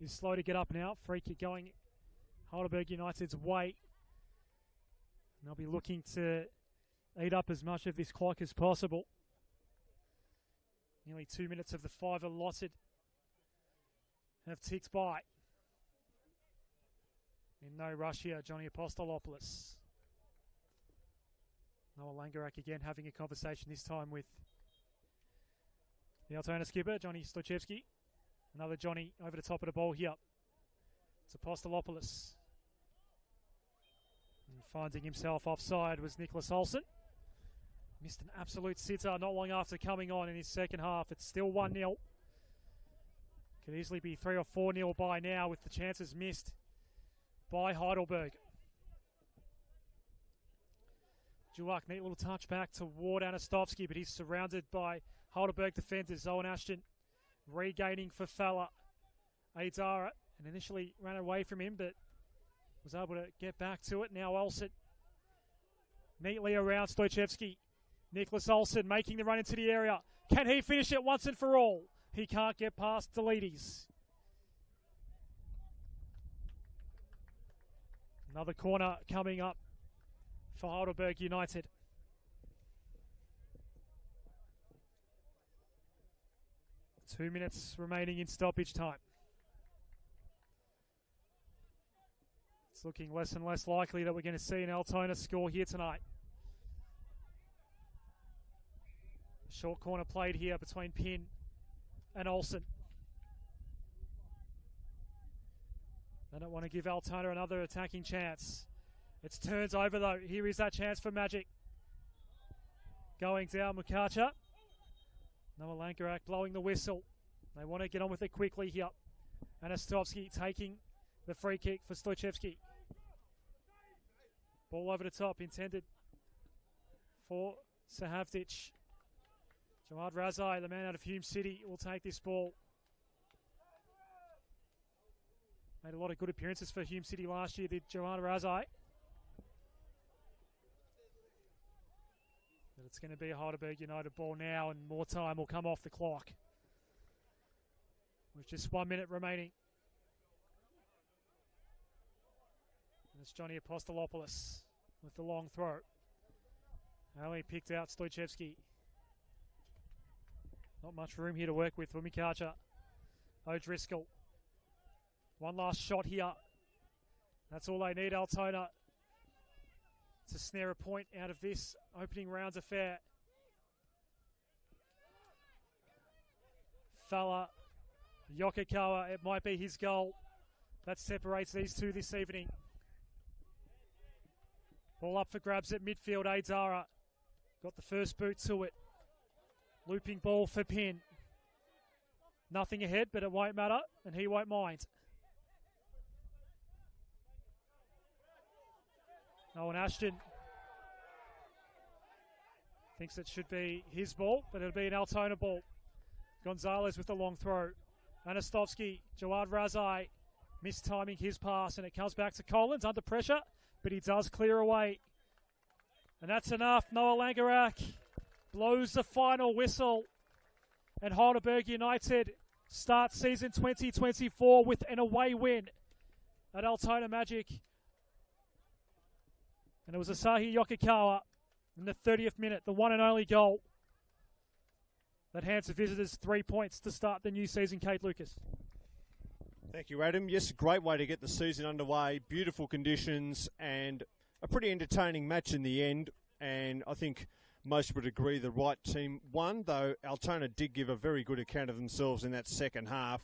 is slow to get up now. Free kick going Heidelberg United's way. And they'll be looking to eat up as much of this clock as possible. Nearly 2 minutes of the 5 allotted have ticked by. In no rush here, Johnny Apostolopoulos. Noah Langerak again having a conversation, this time with the Altona skipper, Johnny Stochevsky. Another Johnny over the top of the ball here. It's Apostolopoulos. And finding himself offside was Nicholas Olsen. Missed an absolute sitter not long after coming on in his second half. It's still 1-0. Could easily be 3 or 4-0 by now with the chances missed by Heidelberg. Julak, neat little touch back toward Anastovsky, but he's surrounded by Heidelberg defenders. Owen Ashton regaining for Falla. Adara, and initially ran away from him, but was able to get back to it. Now Olsen neatly around Stoichevsky. Nicholas Olsen making the run into the area. Can he finish it once and for all? He can't get past Deletes. Another corner coming up for Heidelberg United. Two minutes remaining in stoppage time. It's looking less and less likely that we're going to see an Altona score here tonight. Short corner played here between Pinn and Olsen. They don't want to give Altona another attacking chance. It's turns over though. Here is that chance for Magic. Going down Mukacha. Noah Langerak blowing the whistle. They want to get on with it quickly here. Anastovsky taking the free kick for Stoichevsky. Ball over the top, intended for Sahavdic. Jawad Razai, the man out of Hume City, will take this ball. Made a lot of good appearances for Hume City last year, did Jawad Razai. But it's going to be a Heidelberg United ball now, and more time will come off the clock. With just 1 minute remaining. It's Johnny Apostolopoulos with the long throw. Only picked out Stojcevski. Not much room here to work with for Mikacha. O'Driscoll. One last shot here. That's all they need, Altona, to snare a point out of this opening round's affair. Fella, Yokokawa, it might be his goal that separates these two this evening. Ball up for grabs at midfield, Aidzara. Got the first boot to it. Looping ball for Pin. Nothing ahead, but it won't matter, and he won't mind. Owen Ashton thinks it should be his ball, but it'll be an Altona ball. Gonzalez with the long throw. Anastovsky, Jawad Razai, mistiming his pass, and it comes back to Collins under pressure, but he does clear away. And that's enough. Noah Langerak blows the final whistle, and Heidelberg United start season 2024 with an away win at Altona Magic. And it was Asahi Yokokawa in the 30th minute, the one and only goal that hands the visitors 3 points to start the new season. Kate Lucas. Thank you, Adam. Yes, a great way to get the season underway. Beautiful conditions and a pretty entertaining match in the end. And I think most would agree the right team won, though Altona did give a very good account of themselves in that second half.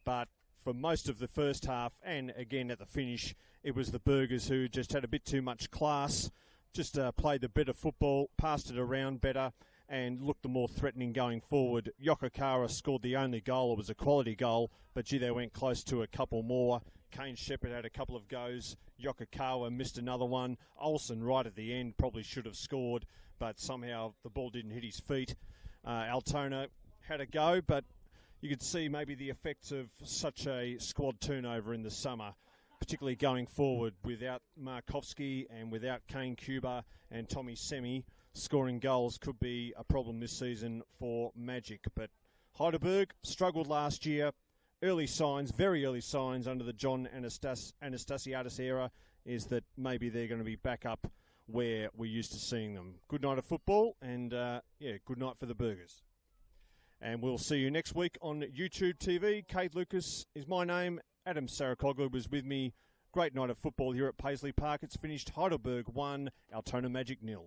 But for most of the first half, and again at the finish, it was the Burgers who just had a bit too much class, just played the better football, passed it around better, and looked the more threatening going forward. Yokokawa scored the only goal. It was a quality goal, but gee, they went close to a couple more. Kane Shepherd had a couple of goes. Yokokawa missed another one. Olsen right at the end probably should have scored, but somehow the ball didn't hit his feet. Altona had a go, but you could see maybe the effects of such a squad turnover in the summer, particularly going forward without Markovsky and without Kane Cuba and Tommy Semi. Scoring goals could be a problem this season for Magic. But Heidelberg struggled last year. Early signs, very early signs under the John Anastasiadis era is that maybe they're going to be back up where we're used to seeing them. Good night of football and, good night for the Burgers. And we'll see you next week on YouTube TV. Kate Lucas is my name. Adam Sarakoglu was with me. Great night of football here at Paisley Park. It's finished Heidelberg 1, Altona Magic 0.